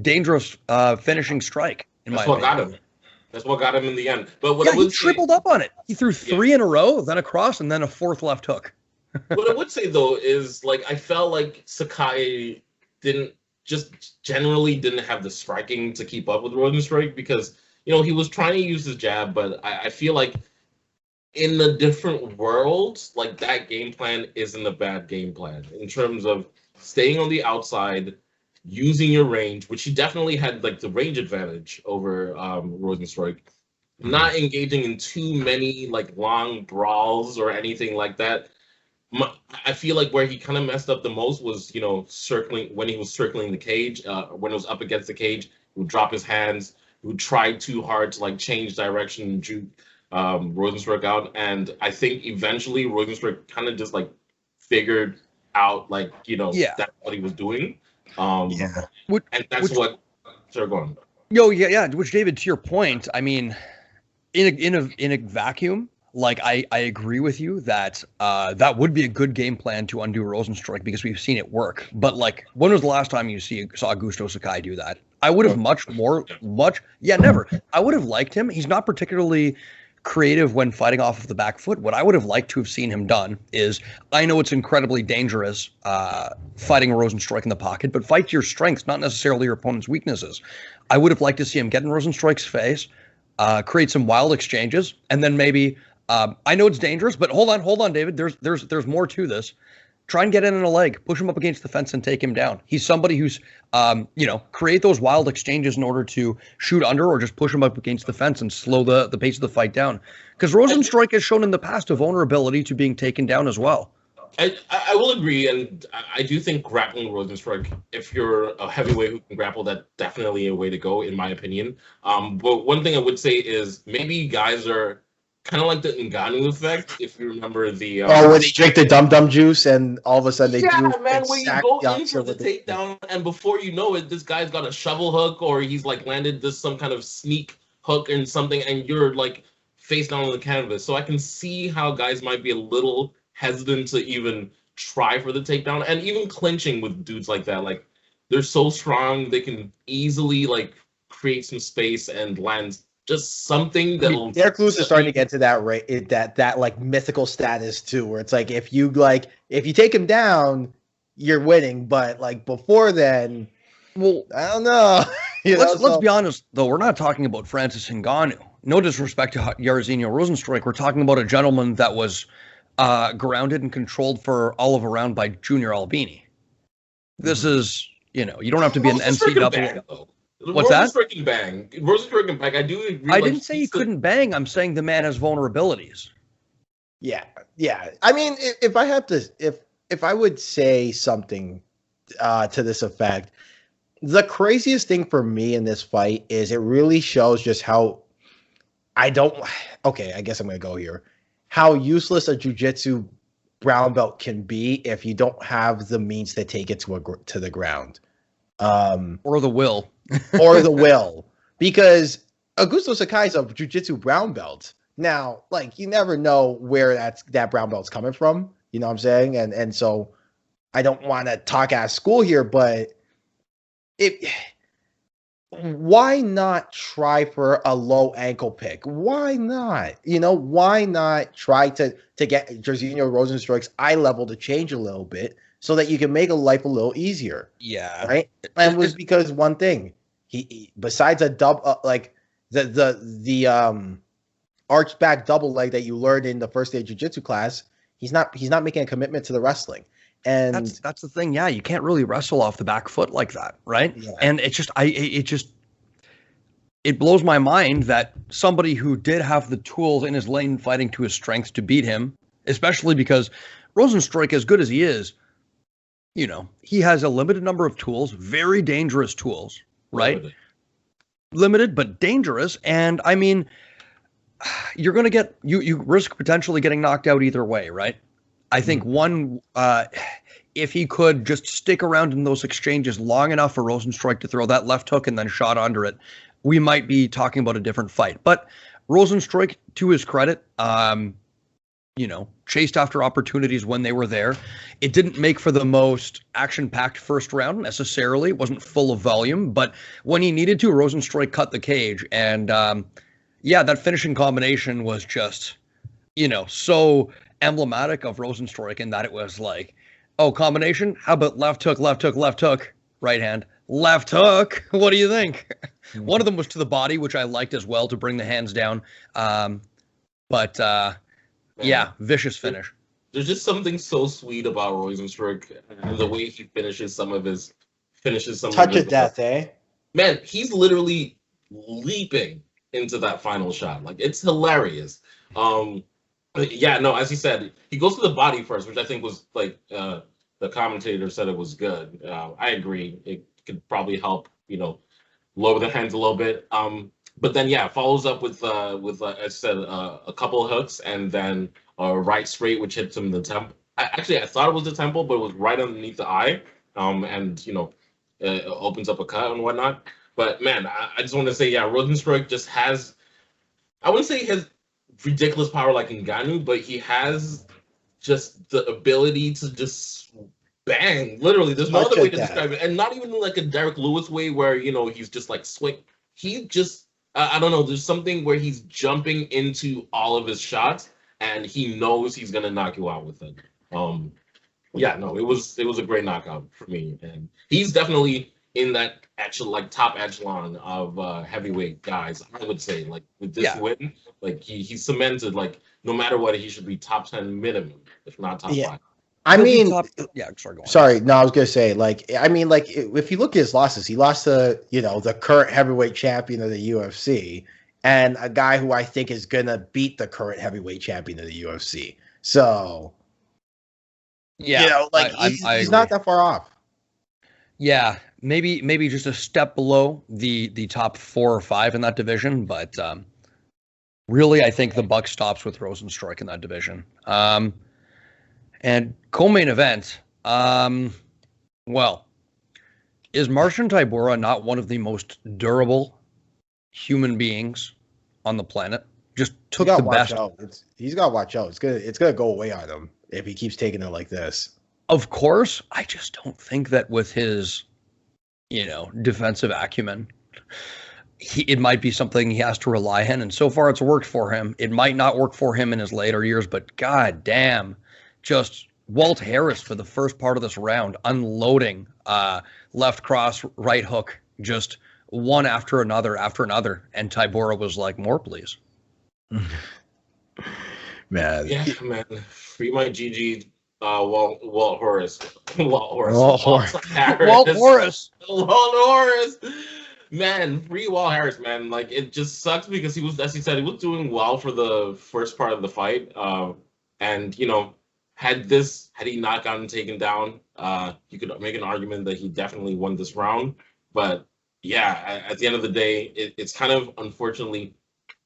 dangerous finishing strike, in my opinion. Got him. That's what got him in the end. But what he tripled up on it. He threw 3 in a row, then a cross, and then a 4th left hook. What I would say though is I felt like Sakai generally didn't have the striking to keep up with Rozenstruik because he was trying to use his jab, but I feel like in a different world, that game plan isn't a bad game plan in terms of staying on the outside, using your range, which he definitely had the range advantage over Rozenstruik, not engaging in too many long brawls or anything like that. I feel like where he kind of messed up the most was circling when he was circling the cage, when it was up against the cage, he would drop his hands, he would try too hard to change direction and juke Rozenstruik out, and I think eventually Rozenstruik kind of just figured out that's what he was doing. And that's what. Sorry, go on. Yeah. Which, David, to your point, I mean, in a vacuum, I agree with you that that would be a good game plan to undo Rozenstruik because we've seen it work. But when was the last time you saw Augusto Sakai do that? I would have never. I would have liked him. He's not particularly creative when fighting off of the back foot. What I would have liked to have seen him done is, I know it's incredibly dangerous fighting a Rozenstruik in the pocket, but fight your strengths, not necessarily your opponent's weaknesses. I would have liked to see him get in Rozenstruik's face, create some wild exchanges, and then maybe I know it's dangerous, but hold on, David. There's more to this. Try and get in a leg, push him up against the fence and take him down. He's somebody who's, create those wild exchanges in order to shoot under or just push him up against the fence and slow the pace of the fight down. Because Rozenstruik has shown in the past a vulnerability to being taken down as well. I will agree, and I do think grappling Rozenstruik, if you're a heavyweight who can grapple, that's definitely a way to go, in my opinion. But one thing I would say is maybe guys are kind of like the Ngannou effect, if you remember the... when they drink the dum-dum juice and all of a sudden they do... Yeah, man, when you go in for the takedown and before you know it, this guy's got a shovel hook or he's landed some kind of sneak hook and something and you're face down on the canvas. So I can see how guys might be a little hesitant to even try for the takedown and even clinching with dudes like that. They're so strong, they can easily create some space and land just something that Derek Lewis is starting to get to that mythical status too, where it's if you take him down, you're winning, but before then, well, I don't know. Let's be honest though, we're not talking about Francis Ngannou. No disrespect to Jairzinho Rozenstruik, we're talking about a gentleman that was grounded and controlled for all of a round by Junior Albini. This is, you don't have to be an NCAA. What's that? Rozenstruik bang. I do agree. I didn't say he couldn't bang. I'm saying the man has vulnerabilities. Yeah. I mean, if I have to, if I would say something to this effect, the craziest thing for me in this fight is it really shows just how I guess I'm going to go here. How useless a jiu-jitsu brown belt can be if you don't have the means to take it to the ground. Or the will. Because Augusto Sakai is a jiu-jitsu brown belt. Now, you never know where that brown belt's coming from. You know what I'm saying? And so I don't want to talk out of school here, but why not try for a low ankle pick? Why not? Why not try to get Jairzinho Rozenstruik's eye level to change a little bit so that you can make life a little easier? Yeah. Right? And it was because one thing, he besides a double the arch back double leg that you learned in the first day jiu-jitsu class, he's not making a commitment to the wrestling. And that's the thing. Yeah, you can't really wrestle off the back foot like that, right? Yeah. And it blows my mind that somebody who did have the tools in his lane fighting to his strengths to beat him especially because Rozenstruik, as good as he is, you know, he has a limited number of tools, very dangerous tools, right? Limited, but dangerous. And I mean, you're going to get, you risk potentially getting knocked out either way, right? I think if he could just stick around in those exchanges long enough for Rozenstruik to throw that left hook and then shot under it, we might be talking about a different fight. But Rozenstruik, to his credit, you know, chased after opportunities when they were there. It didn't make for the most action-packed first round necessarily. It wasn't full of volume, but when he needed to, Rozenstruik cut the cage. And yeah, that finishing combination was just, you know, so emblematic of Rozenstruik in that it was like, oh, combination? How about left hook, left hook, left hook, right hand, left hook? What do you think? One of them was to the body, which I liked as well to bring the hands down. But yeah, vicious finish. There's just something so sweet about Rozenstruik and the way he finishes some of his touch of death, eh? Man, he's literally leaping into that final shot. Like, it's hilarious. Yeah, no, as he said, he goes to the body first, which I think was like the commentator said it was good. I agree. It could probably help, you know, lower the hands a little bit. But then, yeah, follows up with as I said, a couple of hooks and then a right straight, which hits him in the temple. Actually, I thought it was the temple, but it was right underneath the eye. And, you know, it opens up a cut and whatnot. But, man, I just want to say, yeah, Rozenstruik just has, I wouldn't say he has ridiculous power like Ngannou, but he has just the ability to just bang. Literally, there's no other way to describe it. And not even like a Derek Lewis way where, you know, he's just like swing. He just, I don't know, there's something where he's jumping into all of his shots and he knows he's going to knock you out with it. Yeah, no, it was a great knockout for me. And he's definitely in that actual like top echelon of heavyweight guys, I would say. Like with this win, like he cemented like no matter what, he should be top 10 minimum, if not top 5. I mean, sorry, no, I was gonna say, like, I mean, like, if you look at his losses, he lost to, you know, the current heavyweight champion of the UFC and a guy who I think is gonna beat the current heavyweight champion of the UFC. So, yeah, you know, like he's not that far off. Yeah, maybe just a step below the top 4 or 5 in that division, but really, I think the buck stops with Rozenstruik in that division. And co-main event, well, is Marcin Tybura not one of the most durable human beings on the planet? Just took the best. He's got to watch out. It's gonna go away on him if he keeps taking it like this. Of course, I just don't think that with his, you know, defensive acumen, it might be something he has to rely on. And so far, it's worked for him. It might not work for him in his later years, but god damn, just Walt Harris for the first part of this round, unloading left cross, right hook, just one after another. And Tybura was like, more, please. Man. Yeah, man. Free my GG. Walt Horace. Walt Horace. Man, free Walt Harris, man. Like, it just sucks because he was, as he said, he was doing well for the first part of the fight. And, you know, had he not gotten taken down, you could make an argument that he definitely won this round. But yeah, at the end of the day, it's kind of unfortunately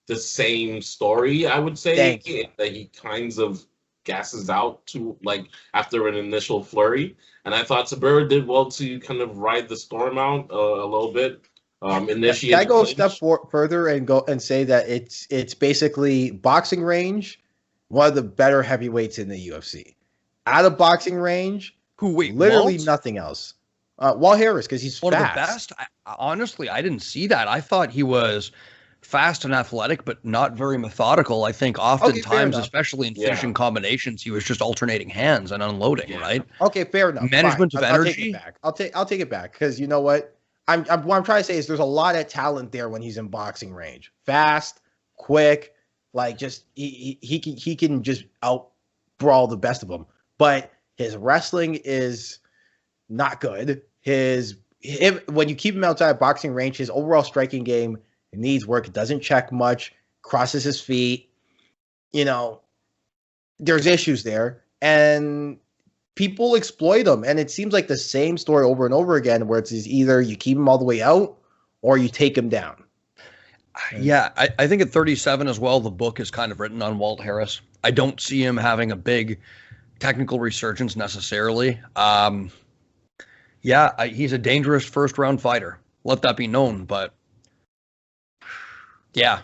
the same story, I would say, that he kinds of gasses out to like after an initial flurry. And I thought Tybura did well to kind of ride the storm out a little bit. Initiate. Can I go a step further and go and say that it's basically boxing range, one of the better heavyweights in the UFC. Out of boxing range, literally Walt? Nothing else. Walt Harris, because he's one fast. Of the best. Honestly, I didn't see that. I thought he was fast and athletic, but not very methodical. I think oftentimes, especially in finishing combinations, he was just alternating hands and unloading. Right? Okay, fair enough. Management of energy. I'll take it back because you know what? What I'm trying to say is there's a lot of talent there when he's in boxing range. Fast, quick, like just he can just out brawl the best of them. But his wrestling is not good. When you keep him outside boxing range, his overall striking game needs work. It doesn't check much, crosses his feet. You know, there's issues there, and people exploit them. And it seems like the same story over and over again, where it's either you keep him all the way out or you take him down. Yeah, I think at 37 as well, the book is kind of written on Walt Harris. I don't see him having a big technical resurgence necessarily. He's a dangerous first-round fighter. Let that be known. But yeah,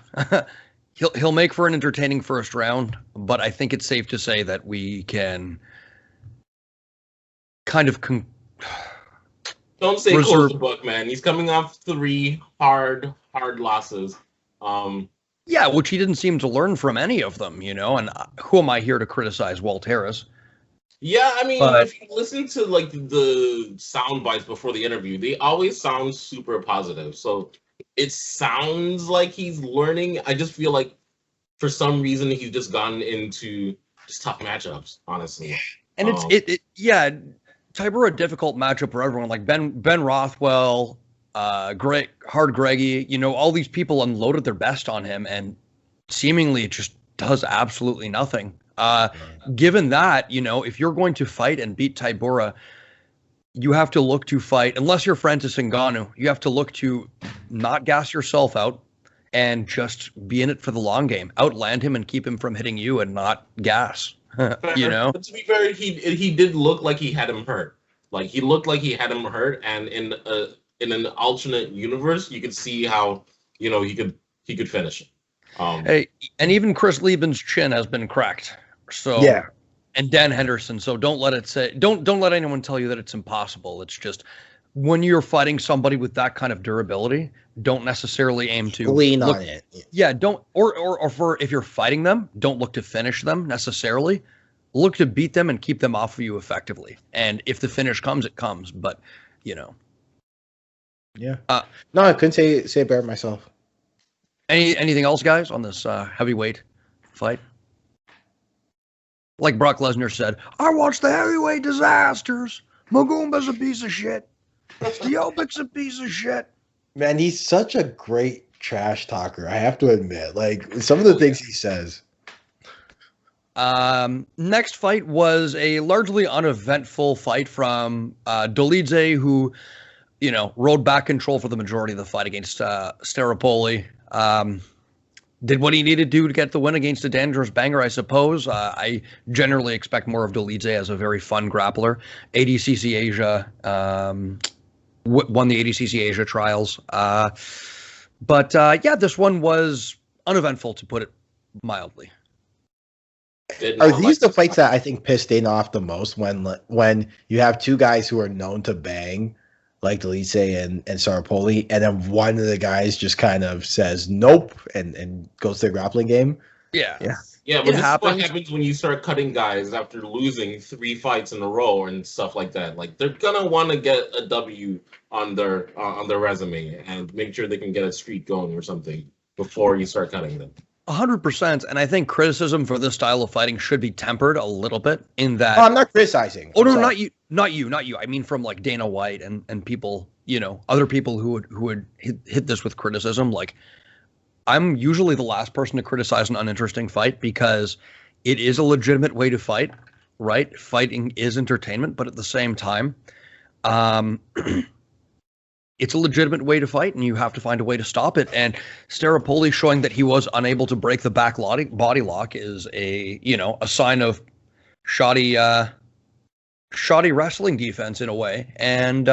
he'll make for an entertaining first round. But I think it's safe to say that we can kind of don't say close the book, man. He's coming off 3 hard losses. Which he didn't seem to learn from any of them, and who am I here to criticize Walt Harris? Yeah, I mean, if you listen to like the sound bites before the interview, they always sound super positive. So it sounds like he's learning. I just feel like for some reason he's just gotten into just tough matchups, honestly. And Tybura, a difficult matchup for everyone. Like Ben Rothwell, Greggy, all these people unloaded their best on him, and seemingly it just does absolutely nothing. Given that, if you're going to fight and beat Tybura, you have to look to fight, unless you're Francis Ngannou, you have to look to not gas yourself out and just be in it for the long game. Outland him and keep him from hitting you and not gas. But to be fair, he did look like he had him hurt. Like he looked like he had him hurt, and in an alternate universe, you could see how he could finish it. Hey, and even Chris Lieben's chin has been cracked. So yeah, and Dan Henderson. So don't let anyone tell you that it's impossible. It's just when you're fighting somebody with that kind of durability, don't necessarily aim to lean on it. Yeah, don't or for if you're fighting them, don't look to finish them necessarily. Look to beat them and keep them off of you effectively. And if the finish comes, it comes. But Yeah. No, I couldn't say it better myself. Anything else, guys, on this heavyweight fight? Like Brock Lesnar said, I watched the heavyweight disasters. Magumba's a piece of shit. Stiopic's a piece of shit. Man, he's such a great trash talker, I have to admit. Like, some of the things he says. Next fight was a largely uneventful fight from Dolidze, who, rode back control for the majority of the fight against Staropoli. Did what he needed to get the win against a dangerous banger, I suppose. I generally expect more of Dolidze as a very fun grappler. ADCC Asia, won the ADCC Asia trials. This one was uneventful, to put it mildly. Are these the fights that I think pissed Dana off the most, when you have two guys who are known to bang, like Dolidze and Staropoli, and then one of the guys just kind of says nope and goes to the grappling game? Yeah, but this is what happens when you start cutting guys after losing 3 fights in a row and stuff like that. Like, they're gonna want to get a W on their resume and make sure they can get a streak going or something before you start cutting them. 100%, and I think criticism for this style of fighting should be tempered a little bit in that. Oh, I'm not criticizing. Oh, no, not you. I mean, from like Dana White and people, other people who would hit this with criticism. Like, I'm usually the last person to criticize an uninteresting fight because it is a legitimate way to fight, right? Fighting is entertainment, but at the same time, it's a legitimate way to fight, and you have to find a way to stop it. And Staropoli showing that he was unable to break the back body lock is a sign of shoddy wrestling defense in a way. And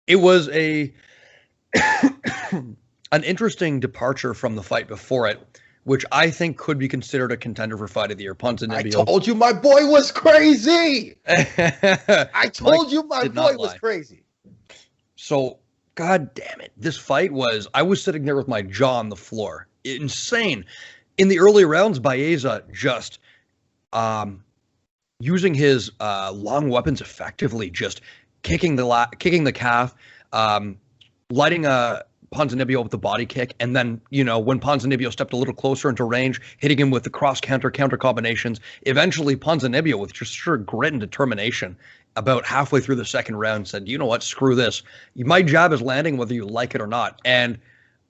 it was an interesting departure from the fight before it, which I think could be considered a contender for fight of the year. Ponzinibbio. I told you my boy was crazy. I told you my boy was crazy. So, god damn it. This fight I was sitting there with my jaw on the floor. Insane. In the early rounds, Baeza just using his long weapons effectively, just kicking the calf, lighting Ponzinibbio with the body kick, and then, when Ponzinibbio stepped a little closer into range, hitting him with the counter combinations. Eventually, Ponzinibbio, with just sheer grit and determination, about halfway through the second round, said, you know what, screw this. My jab is landing whether you like it or not. And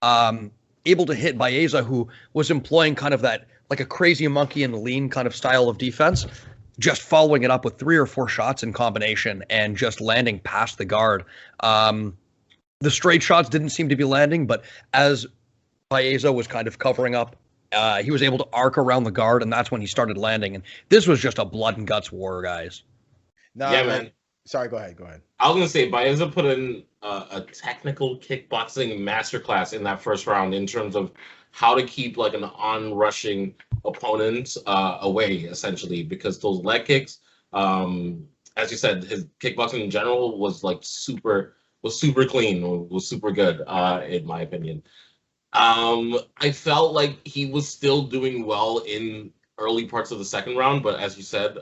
able to hit Baeza, who was employing kind of that like a crazy monkey in the lean kind of style of defense, just following it up with 3 or 4 shots in combination and just landing past the guard. The straight shots didn't seem to be landing, but as Baeza was kind of covering up, he was able to arc around the guard, and that's when he started landing. And this was just a blood and guts war, guys. No, Yeah, man. Sorry, go ahead. I was gonna say Baeza put in a technical kickboxing masterclass in that first round in terms of how to keep like an on-rushing opponent away, essentially, because those leg kicks, as you said, his kickboxing in general was like super clean, was super good, in my opinion. I felt like he was still doing well in early parts of the second round, but as you said,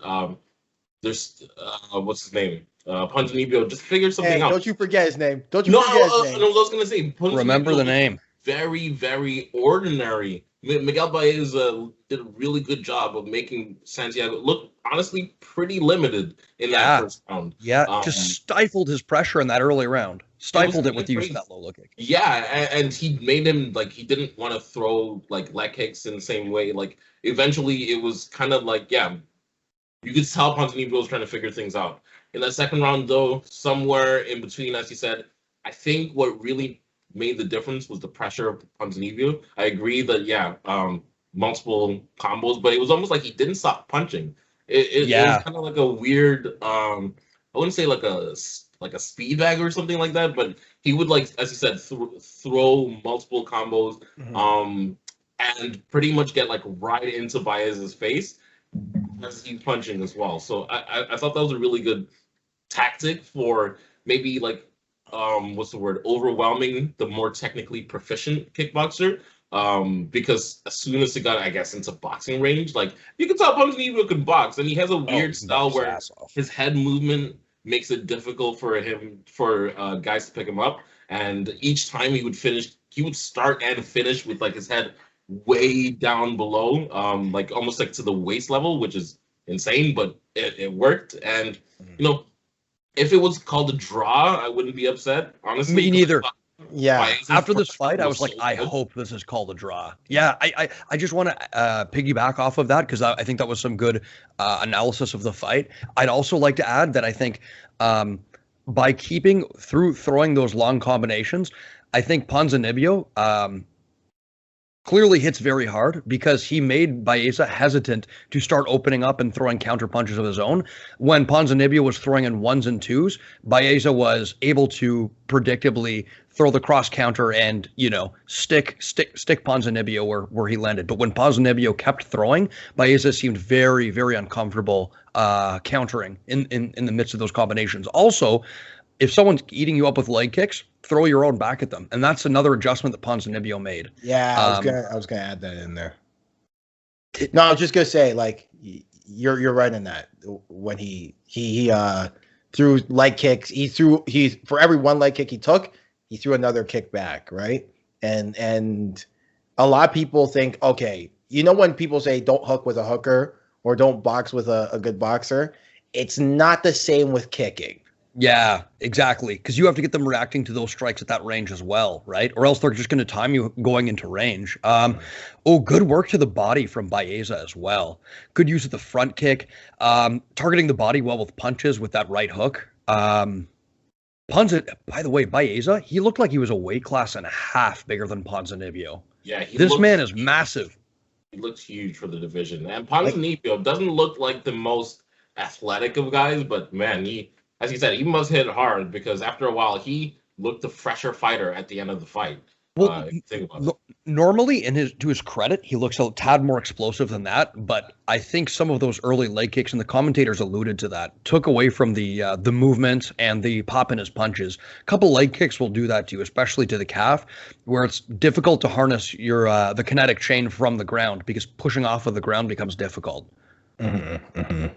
there's what's his name? Ponzinibbio just figured something out. Don't you forget his name. Don't you No, forget his name. I was gonna say Remember the name. Very, very ordinary. Miguel Baeza did a really good job of making Santiago look honestly pretty limited in that first round. Yeah, just stifled his pressure in that early round. Stifled it with the use of that low kick. Yeah, and he made him like he didn't want to throw like leg kicks in the same way. Like eventually it was kind of like, yeah, you could tell Ponzinibbio was trying to figure things out. In that second round, though, somewhere in between, as you said, I think what really made the difference was the pressure of Ponzinibbio. I agree that, multiple combos, but it was almost like he didn't stop punching. It was kind of like a weird, I wouldn't say like a speed bag or something like that, but he would, like, as you said, throw multiple combos, and pretty much get like right into Baez's face as he's punching as well. So I thought that was a really good tactic for maybe like overwhelming the more technically proficient kickboxer, because as soon as it got, I guess, into boxing range, like you can tell Ponzinibbio can box, and he has a weird style where his head movement makes it difficult for guys to pick him up, and each time he would start and finish with like his head way down below, like almost like to the waist level, which is insane, but it worked. And if it was called a draw, I wouldn't be upset, honestly. Me neither. Yeah. After this fight, I was like, I hope this is called a draw. Yeah, I just want to piggyback off of that because I think that was some good analysis of the fight. I'd also like to add that I think by throwing those long combinations, I think Ponzinibbio clearly hits very hard because he made Baeza hesitant to start opening up and throwing counter punches of his own. When Ponzinibbio was throwing in 1s and 2s, Baeza was able to predictably throw the cross counter and, stick Ponzinibbio where he landed. But when Ponzinibbio kept throwing, Baeza seemed very, very uncomfortable countering in the midst of those combinations. Also, if someone's eating you up with leg kicks, throw your own back at them, and that's another adjustment that Ponzinibbio made. Yeah, I was gonna add that in there. No, I was just gonna say, like, you're right in that. When he threw leg kicks, he for every one leg kick he took, he threw another kick back, right? And a lot of people think, okay, when people say don't hook with a hooker or don't box with a good boxer, it's not the same with kicking. Yeah, exactly. Because you have to get them reacting to those strikes at that range as well, right? Or else they're just going to time you going into range. Good work to the body from Baeza as well. Good use of the front kick. Targeting the body well with punches with that right hook. By the way, Baeza, he looked like he was a weight class and a half bigger than Ponzinibbio. Yeah, this man is massive. He looks huge for the division. And Ponzinibbio doesn't look like the most athletic of guys, but man, as you said, he must hit hard because after a while, he looked the fresher fighter at the end of the fight. Well, normally, to his credit, he looks a tad more explosive than that. But I think some of those early leg kicks, and the commentators alluded to that, took away from the movement and the pop in his punches. A couple leg kicks will do that to you, especially to the calf, where it's difficult to harness your the kinetic chain from the ground because pushing off of the ground becomes difficult. Mm-hmm, mm-hmm.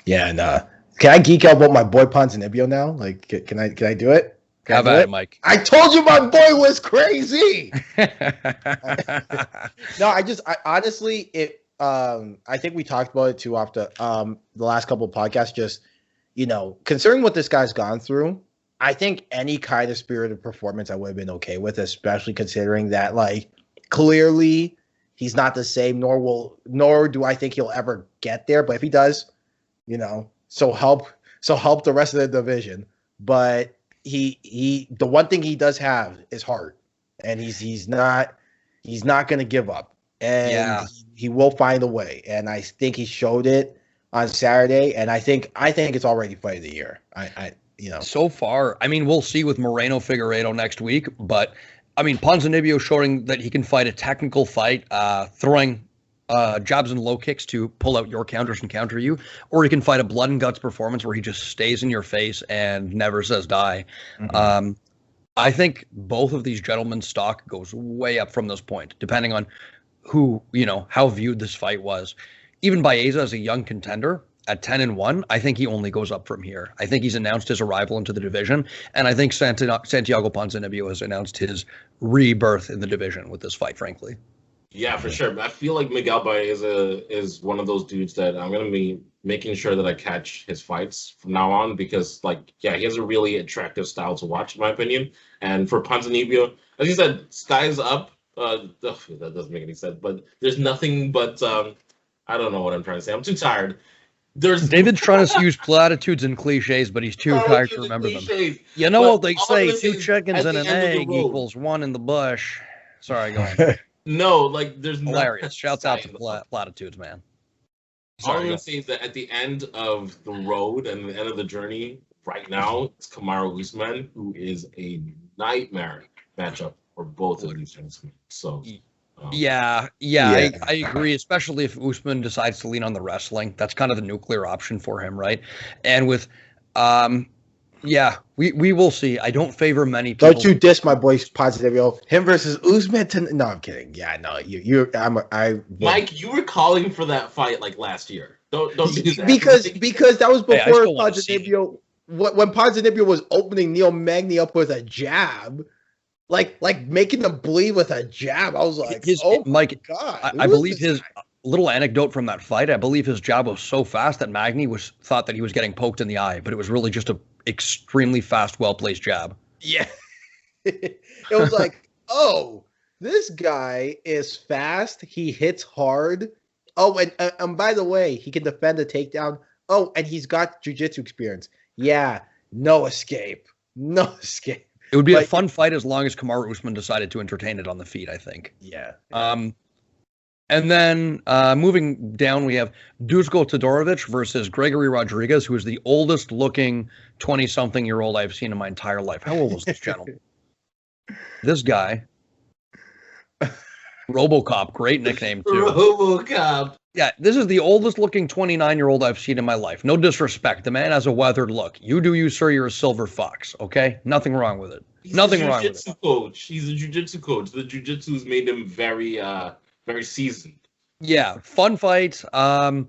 Yeah, and can I geek out about my boy Ponzinibbio now? Like, can I do it? Have at it, Mike. I told you my boy was crazy. No, I honestly, I think we talked about it too after the last couple of podcasts. Just, considering what this guy's gone through, I think any kind of spirited performance I would have been okay with, especially considering that, like, clearly he's not the same, nor do I think he'll ever get there. But if he does, so help the rest of the division. But the one thing he does have is heart, and he's not going to give up, and he will find a way. And I think he showed it on Saturday, and I think it's already fight of the year. So far, I mean, we'll see with Moreno Figueiredo next week, but I mean, Ponzinibbio showing that he can fight a technical fight, throwing jabs and low kicks to pull out your counters and counter you, or he can fight a blood and guts performance where he just stays in your face and never says die. Mm-hmm. I think both of these gentlemen's stock goes way up from this point, depending on who, how viewed this fight was. Even Baeza as a young contender at 10-1, I think he only goes up from here. I think he's announced his arrival into the division, and I think Santiago Ponzinibbio has announced his rebirth in the division with this fight, frankly. Yeah, for sure. I feel like Miguel Baeza is one of those dudes that I'm going to be making sure that I catch his fights from now on because, he has a really attractive style to watch, in my opinion. And for Ponzinibbio, as you said, sky's up. That doesn't make any sense, but there's nothing but, I don't know what I'm trying to say. I'm too tired. David's trying to use platitudes and cliches, but he's too tired to remember them. You know what they say, 2 chickens and an egg equals 1 in the bush. Sorry, go on. No, there's hilarious. Shouts out to platitudes, man. All I'm going to say is that at the end of the road and the end of the journey, right now, it's Kamaru Usman, who is a nightmare matchup for both of these gentlemen. So, I agree, especially if Usman decides to lean on the wrestling. That's kind of the nuclear option for him, right? And with, we will see. I don't favor many people. Don't you diss my boy Ponzinibbio. Him versus Usman. No, I'm kidding. Yeah, no, Mike, you were calling for that fight last year. Don't do that. Because that was before Ponzinibbio. When Ponzinibbio was opening Neil Magny up with a jab. Like making them bleed with a jab. I was like, Mike, God. I believe his little anecdote from that fight, I believe his jab was so fast that Magny thought that he was getting poked in the eye, but it was really just a extremely fast, well-placed jab. Yeah. It was like, oh, this guy is fast. He hits hard. Oh, and by the way, he can defend a takedown. Oh, and he's got jiu-jitsu experience. Yeah, no escape. No escape. It would be a fun fight as long as Kamaru Usman decided to entertain it on the feet, I think. Yeah. And then moving down, we have Dusko Todorovic versus Gregory Rodriguez, who is the oldest looking 20-something-year-old I've seen in my entire life. How old was this gentleman? This guy. RoboCop, great nickname too. RoboCop. Yeah, this is the oldest looking 29-year-old I've seen in my life. No disrespect. The man has a weathered look. You do you, sir. You're a silver fox, okay? Nothing wrong with it. Nothing wrong with it. Coach. He's a jiu-jitsu coach. The jiu-jitsu has made him very seasoned. Yeah, fun fight. Dusko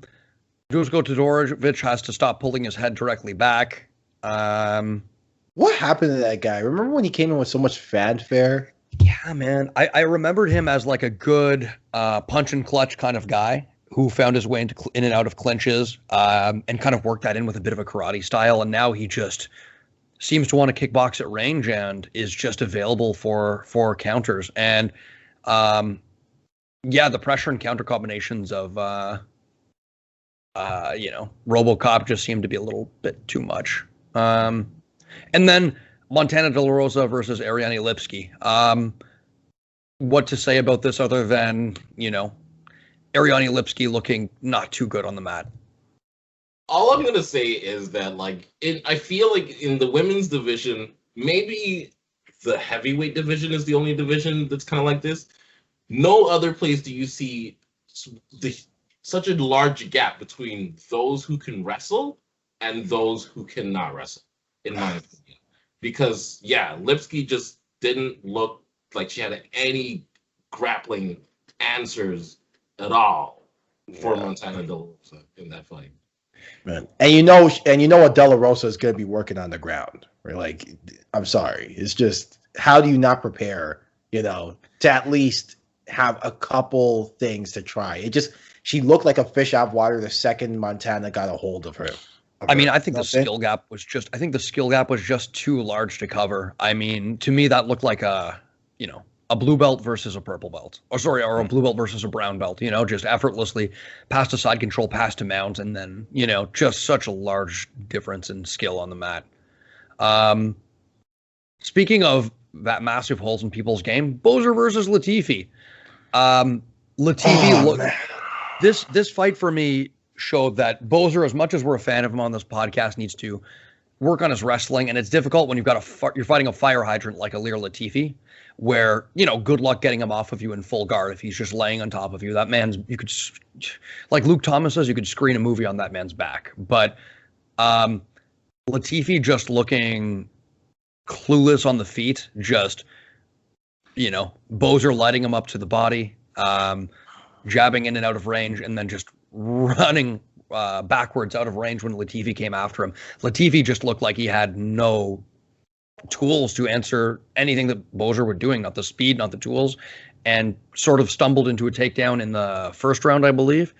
Todorovic has to stop pulling his head directly back. What happened to that guy? Remember when he came in with so much fanfare? Yeah, man. I remembered him as a good punch and clutch kind of guy who found his way in and out of clinches and kind of worked that in with a bit of a karate style. And now he just seems to want to kickbox at range and is just available for counters. And the pressure and counter combinations of RoboCop just seem to be a little bit too much. And then Montana De La Rosa versus Ariane Lipski. What to say about this other than, Ariane Lipski looking not too good on the mat? All I'm going to say is that, I feel like in the women's division, maybe the heavyweight division is the only division that's kind of like this. No other place do you see such a large gap between those who can wrestle and those who cannot wrestle, in my opinion. Because, Lipski just didn't look like she had any grappling answers at all for Montana De La Rosa in that fight. Man. And you know what De La Rosa is going to be working on the ground. Right? I'm sorry. It's just, how do you not prepare, to at least have a couple things to try? She looked like a fish out of water the second Montana got a hold of her. I mean, I think the skill gap was just too large to cover. I mean, to me, that looked like a a blue belt versus a purple belt, or a blue belt versus a brown belt, just effortlessly pass to side control, pass to mount, and then, just such a large difference in skill on the mat. Speaking of that massive holes in people's game, Boser versus Latifi. This fight for me showed that Boser, as much as we're a fan of him on this podcast, needs to work on his wrestling, and it's difficult when you're fighting a fire hydrant like Ilir Latifi, where good luck getting him off of you in full guard if he's just laying on top of you. That man's, you could, like Luke Thomas says, you could screen a movie on that man's back. But Latifi just looking clueless on the feet, just Boser lighting him up to the body, jabbing in and out of range, and then just running backwards out of range when Latifi came after him. Latifi just looked like he had no tools to answer anything that Boser were doing, not the speed, not the tools, and sort of stumbled into a takedown in the first round, I believe,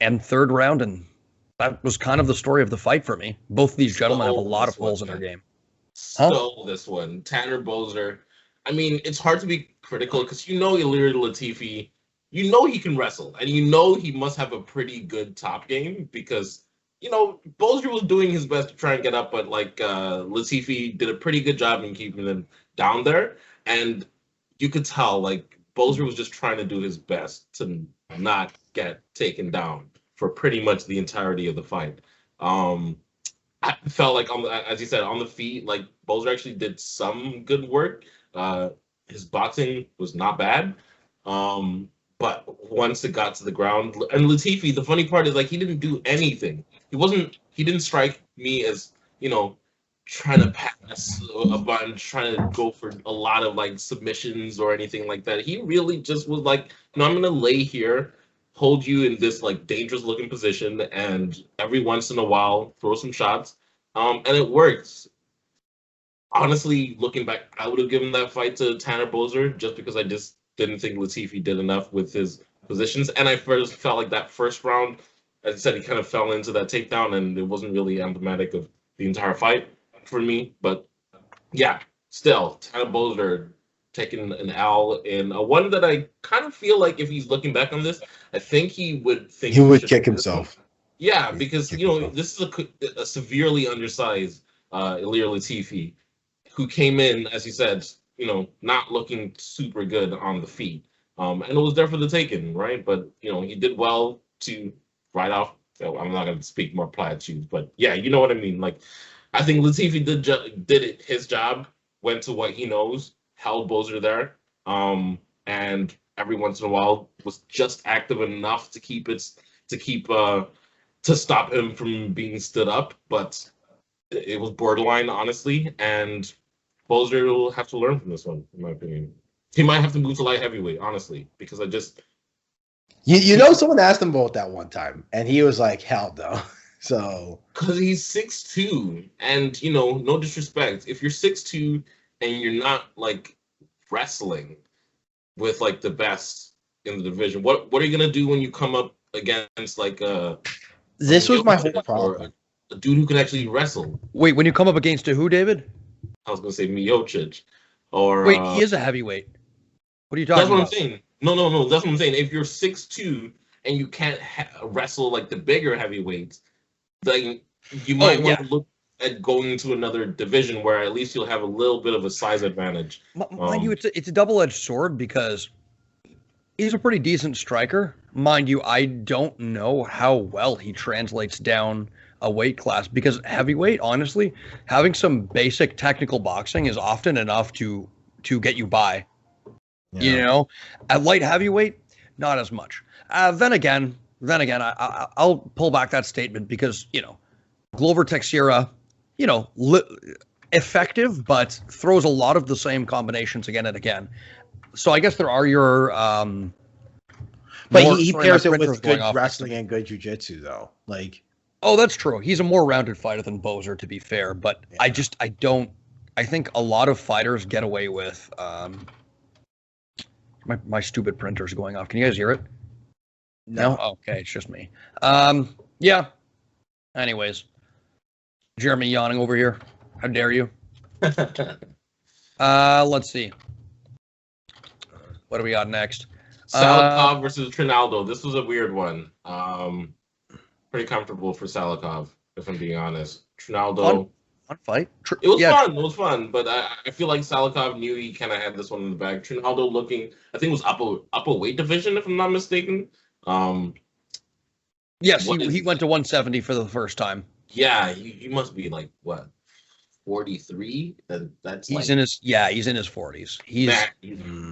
and third round, and that was kind of the story of the fight for me. Both of these gentlemen have a lot of holes in their game. Stole this one. Tanner Boser. I mean, it's hard to be critical because Ilir Latifi, he can wrestle, and he must have a pretty good top game because Boser was doing his best to try and get up, but Latifi did a pretty good job in keeping him down there, and you could tell Boser was just trying to do his best to not get taken down for pretty much the entirety of the fight. I felt like, as you said, on the feet, Boser actually did some good work. His boxing was not bad. But once it got to the ground, and Latifi, the funny part is he didn't do anything. He didn't strike me as, trying to pass a bunch, trying to go for a lot of submissions or anything like that. He really just was I'm going to lay here, hold you in this dangerous looking position, and every once in a while throw some shots. And it works. Honestly, looking back, I would have given that fight to Tanner Boser just because I just didn't think Latifi did enough with his positions. And I first felt like that first round, as I said, he kind of fell into that takedown, and it wasn't really emblematic of the entire fight for me. But yeah, still, Tanner Boser taking an L in a one that I kind of feel like if he's looking back on this, I think he would think he would kick himself. Yeah, because this is a severely undersized Ilir Latifi who came in, as you said, not looking super good on the feet. And it was there for the taking, right? But, he did well to ride off. I'm not going to speak more platitudes, but yeah, you know what I mean? I think Latifi did his job, went to what he knows, held Boser there, and every once in a while was just active enough to stop him from being stood up, but it was borderline, honestly, and Boser will have to learn from this one, in my opinion. He might have to move to light heavyweight, honestly, because I just... someone asked him about that one time, and he was like, hell no. So... Because he's 6'2", and, no disrespect, if you're 6'2", and you're not, wrestling with, the best in the division, what are you going to do when you come up against, This was my whole problem. A dude who can actually wrestle? Wait, when you come up against who, David? I was going to say Miocic. Or wait, he is a heavyweight. What are you talking about? That's what I'm saying. No. That's what I'm saying. If you're 6'2" and you can't wrestle the bigger heavyweights, then you might want to look at going to another division where at least you'll have a little bit of a size advantage. Mind you, it's a double-edged sword because he's a pretty decent striker. Mind you, I don't know how well he translates down a weight class because heavyweight, honestly, having some basic technical boxing is often enough to get you by. Yeah. At light heavyweight, not as much. Then again, I'll pull back that statement because Glover Teixeira, effective, but throws a lot of the same combinations again and again. So I guess there are your. But he pairs it with good wrestling and good jiu-jitsu, though. Oh, that's true. He's a more rounded fighter than Boser, to be fair. But yeah. I think a lot of fighters get away with. My stupid printer's going off. Can you guys hear it? No? Okay, it's just me. Yeah. Anyways. Jeremy yawning over here. How dare you? Let's see. What do we got next? Salikov versus Trinaldo. This was a weird one. Pretty comfortable for Salikov, if I'm being honest. Trinaldo. Fun fight. It was fun. It was fun, but I feel like Salikov knew he kind of had this one in the bag. Trinaldo looking, I think it was upper weight division, if I'm not mistaken. Yes, he went to 170 for the first time. Yeah, he must be like what, 43? That's he's in his 40s. He's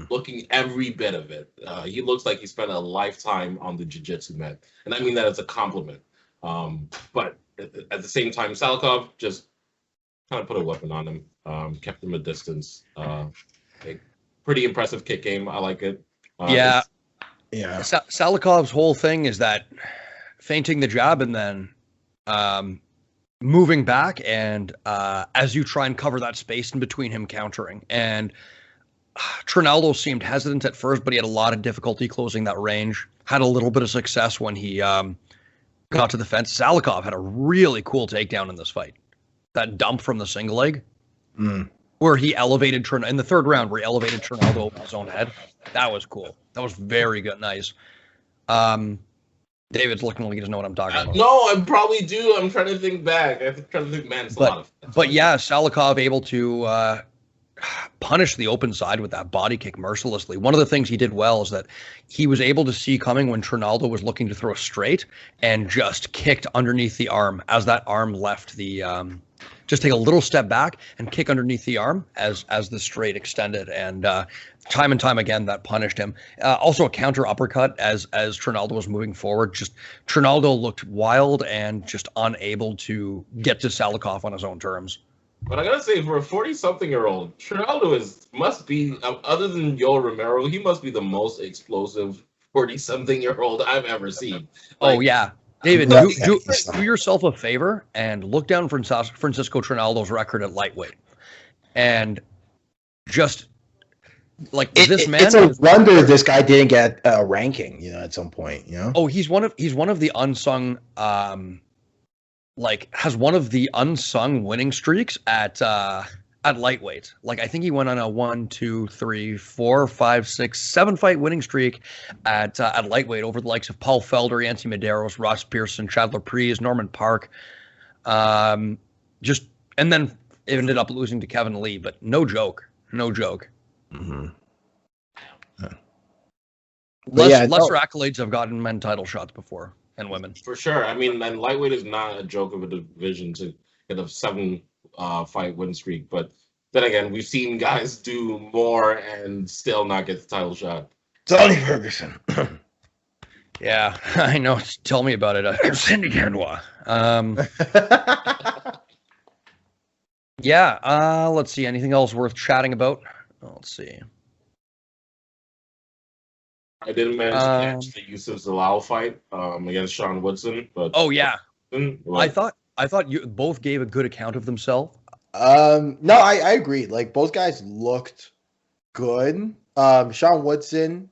looking every bit of it. He looks like he spent a lifetime on the jiu-jitsu mat, and I mean that as a compliment. But at the same time, Salikov just kind of put a weapon on him, kept him a distance. Pretty impressive kick game. I like it. Yeah. Salikov's whole thing is that feinting the jab and then moving back, and as you try and cover that space in between him countering. And Trinaldo seemed hesitant at first, but he had a lot of difficulty closing that range. Had a little bit of success when he got to the fence. Salikov had a really cool takedown in this fight. That dump from the single leg, where he elevated in the third round, where he elevated Trinaldo over his own head. That was cool. That was very good. Nice. David's looking like he doesn't know what I'm talking about. No, I probably do. I'm trying to think back. I'm trying to think, man, it's a lot of... But yeah, Salikov able to punish the open side with that body kick mercilessly. One of the things he did well is that he was able to see coming when Trinaldo was looking to throw straight and just kicked underneath the arm as that arm left the... just take a little step back and kick underneath the arm as the straight extended, and time and time again that punished him. Also a counter uppercut as Trinaldo was moving forward. Just Trinaldo looked wild and just unable to get to Salikov on his own terms. But I gotta say, for a 40-something-year-old, Trinaldo must be, other than Yoel Romero, he must be the most explosive 40-something-year-old I've ever seen. Oh yeah. David, do yourself a favor and look down Francisco Trinaldo's record at lightweight, and just like this man. It's a wonder this guy didn't get a ranking, at some point. Oh, he's one of the unsung, has one of the unsung winning streaks at lightweight. Like, I think he went on a 1, 2, 3, 4, 5, 6, 7 fight winning streak at lightweight over the likes of Paul Felder, Yancy Medeiros, Ross Pearson, Chadler Prees, Norman Park. And then it ended up losing to Kevin Lee, but no joke. Mm-hmm. Lesser accolades have gotten men title shots before, and women. For sure. I mean, and lightweight is not a joke of a division to get a 7 fight win streak, but then again, we've seen guys do more and still not get the title shot. Tony Ferguson. Yeah, I know. Tell me about it. Cindy Canois. Yeah. Let's see. Anything else worth chatting about? Let's see. I didn't manage to catch the Yusuf Zalal fight against Sean Woodson, but yeah. I thought you both gave a good account of themselves. No, I agree. Like, both guys looked good. Sean Woodson,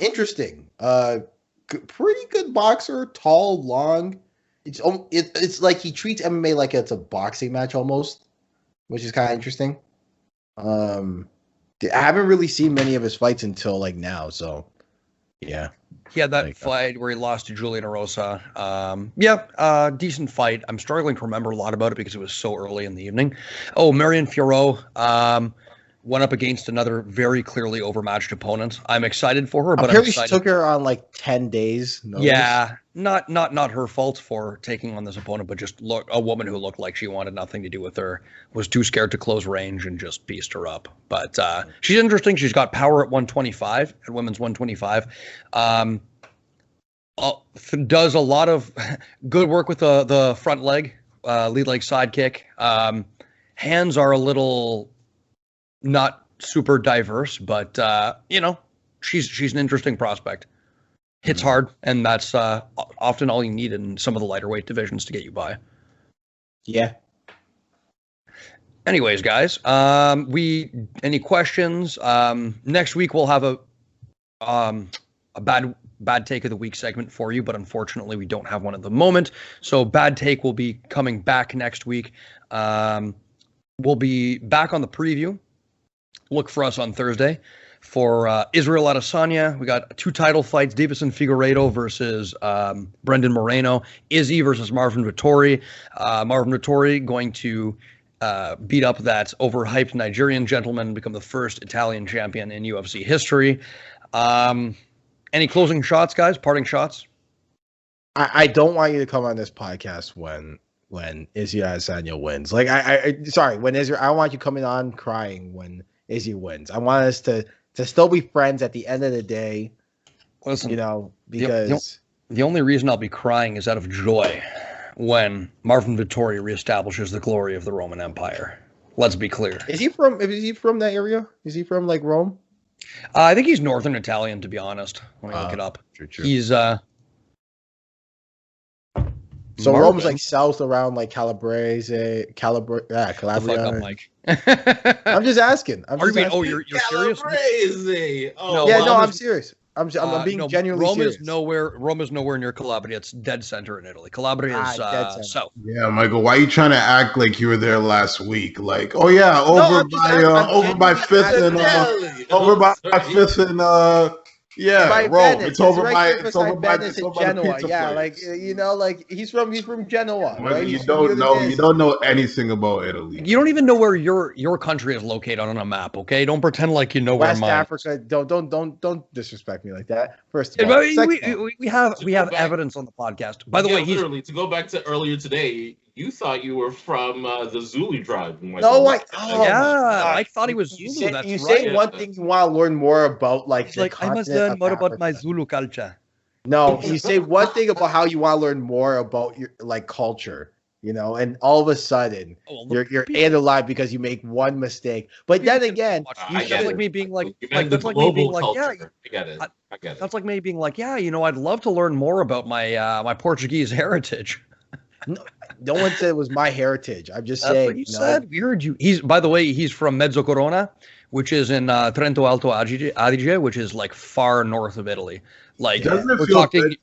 interesting. Pretty good boxer, tall, long. It's like he treats MMA like it's a boxing match almost, which is kind of interesting. I haven't really seen many of his fights until like now, so yeah. He had that fight where he lost to Julian Erosa. Decent fight. I'm struggling to remember a lot about it because it was so early in the evening. Oh, Marion Fiorot went up against another very clearly overmatched opponent. I'm excited for her, but apparently she took her on like 10 days. Notice. Yeah, not her fault for taking on this opponent, but just a woman who looked like she wanted nothing to do with her, was too scared to close range and just pieced her up. But she's interesting. She's got power at 125, at women's 125. Does a lot of good work with the front leg, lead leg side kick. Hands are a little not super diverse, but she's an interesting prospect. Hits hard, and that's often all you need in some of the lighter weight divisions to get you by. Yeah. Anyways, guys, any questions? Next week we'll have a bad take of the week segment for you, but unfortunately we don't have one at the moment. So bad take will be coming back next week. We'll be back on the preview look for us on Thursday for Israel Adesanya. We got 2 title fights: Davison Figueiredo versus Brendan Moreno, Izzy versus Marvin Vettori. Marvin Vettori going to beat up that overhyped Nigerian gentleman and become the first Italian champion in UFC history. Any closing shots, guys? Parting shots? I don't want you to come on this podcast when Izzy Adesanya wins. Like sorry, when Izzy, I want you coming on crying when Izzy wins. I want us to still be friends at the end of the day. Listen, because the only reason I'll be crying is out of joy when Marvin Vettori reestablishes the glory of the Roman Empire. Let's be clear. Is he from that area? Is he from like Rome? I think he's Northern Italian, to be honest. Let me look it up. True. He's So Marvin. Rome's like south around like Calabria. Fuck up, Mike. I'm just asking. You're serious? Crazy. Oh, Yeah, wow. no, I'm serious. I'm being genuinely Rome serious. Rome is nowhere near Calabria. It's dead center in Italy. Calabria is dead center. south. Yeah, Michael, why are you trying to act like you were there last week? Like, oh yeah, over by Fifth and yeah, by Rome. Venice. It's over by Venice in Genoa. Yeah, like he's from Genoa. Michael, Right? you don't know anything about Italy. You don't even know where your country is located on a map, okay? Don't pretend like you know where West mine. Africa. Don't disrespect me like that. First of all, we have evidence on the podcast. By the way, literally, to go back to earlier today, you thought you were from the Zulu tribe. No, I thought he was Zulu. You say one thing, you want to learn more about It's like I must learn more about my Zulu culture. No, you say one thing about how you want to learn more about your like culture, and all of a sudden you're analyzed because you make one mistake. But then again, that's like me being like, I get it. That's like me being like, I'd love to learn more about my my Portuguese heritage. No one said it was my heritage. I'm just That's saying. What you said. We heard you. By the way, he's from Mezzocorona, which is in Trento Alto Adige, which is like far north of Italy. Like we're talking.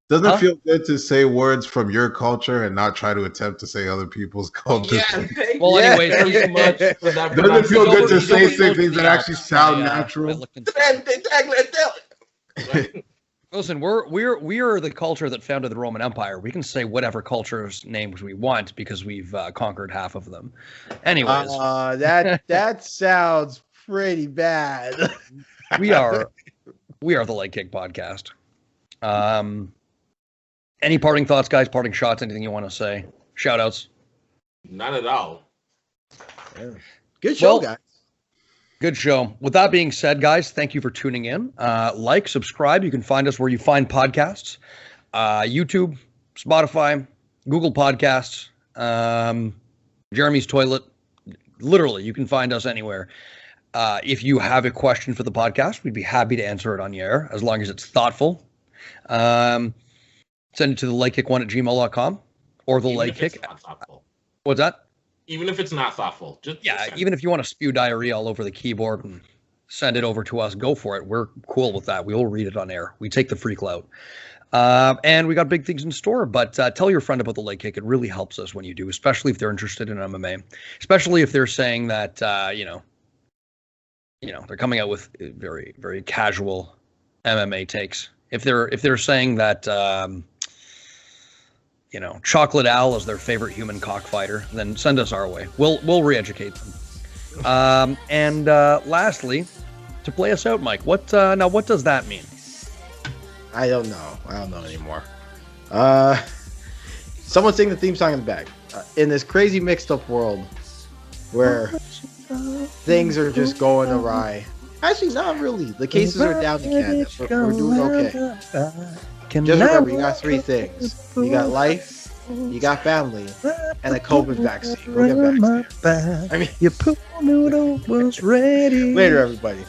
Doesn't it feel good to say words from your culture and not try to attempt to say other people's culture? Anyway, doesn't it feel good to say things that actually sound natural? Listen, we are the culture that founded the Roman Empire. We can say whatever culture's names we want because we've conquered half of them. Anyways, that sounds pretty bad. we are the Leg Kick Podcast. Any parting thoughts, guys? Parting shots? Anything you want to say? Shout outs? Not at all. Yeah. Good show, guys. Good show. With that being said, guys, thank you for tuning in. Like, subscribe. You can find us where you find podcasts. YouTube, Spotify, Google Podcasts, Jeremy's Toilet. Literally, you can find us anywhere. If you have a question for the podcast, we'd be happy to answer it on the air, as long as it's thoughtful. Send it to the legkick1@gmail.com or the leg kick. What's that? Even if it's not thoughtful. Even if you want to spew diarrhea all over the keyboard and send it over to us, go for it. We're cool with that. We will read it on air. We take the free clout. And we got big things in store, but tell your friend about the Leg Kick. It really helps us when you do, especially if they're interested in MMA, especially if they're saying that, they're coming out with very, very casual MMA takes. If they're saying that, Chocolate Al is their favorite human cockfighter, then send us our way. We'll re-educate them. And lastly, to play us out, Mike, what does that mean? I don't know anymore. Someone sing the theme song in the back. In this crazy mixed up world where things are just going awry. Actually, not really. The cases are down in Canada. We're doing okay. Just remember, you got 3 things. You got life, you got family, and a COVID vaccine. We'll get back to you. Your pool noodle was ready. Later, everybody.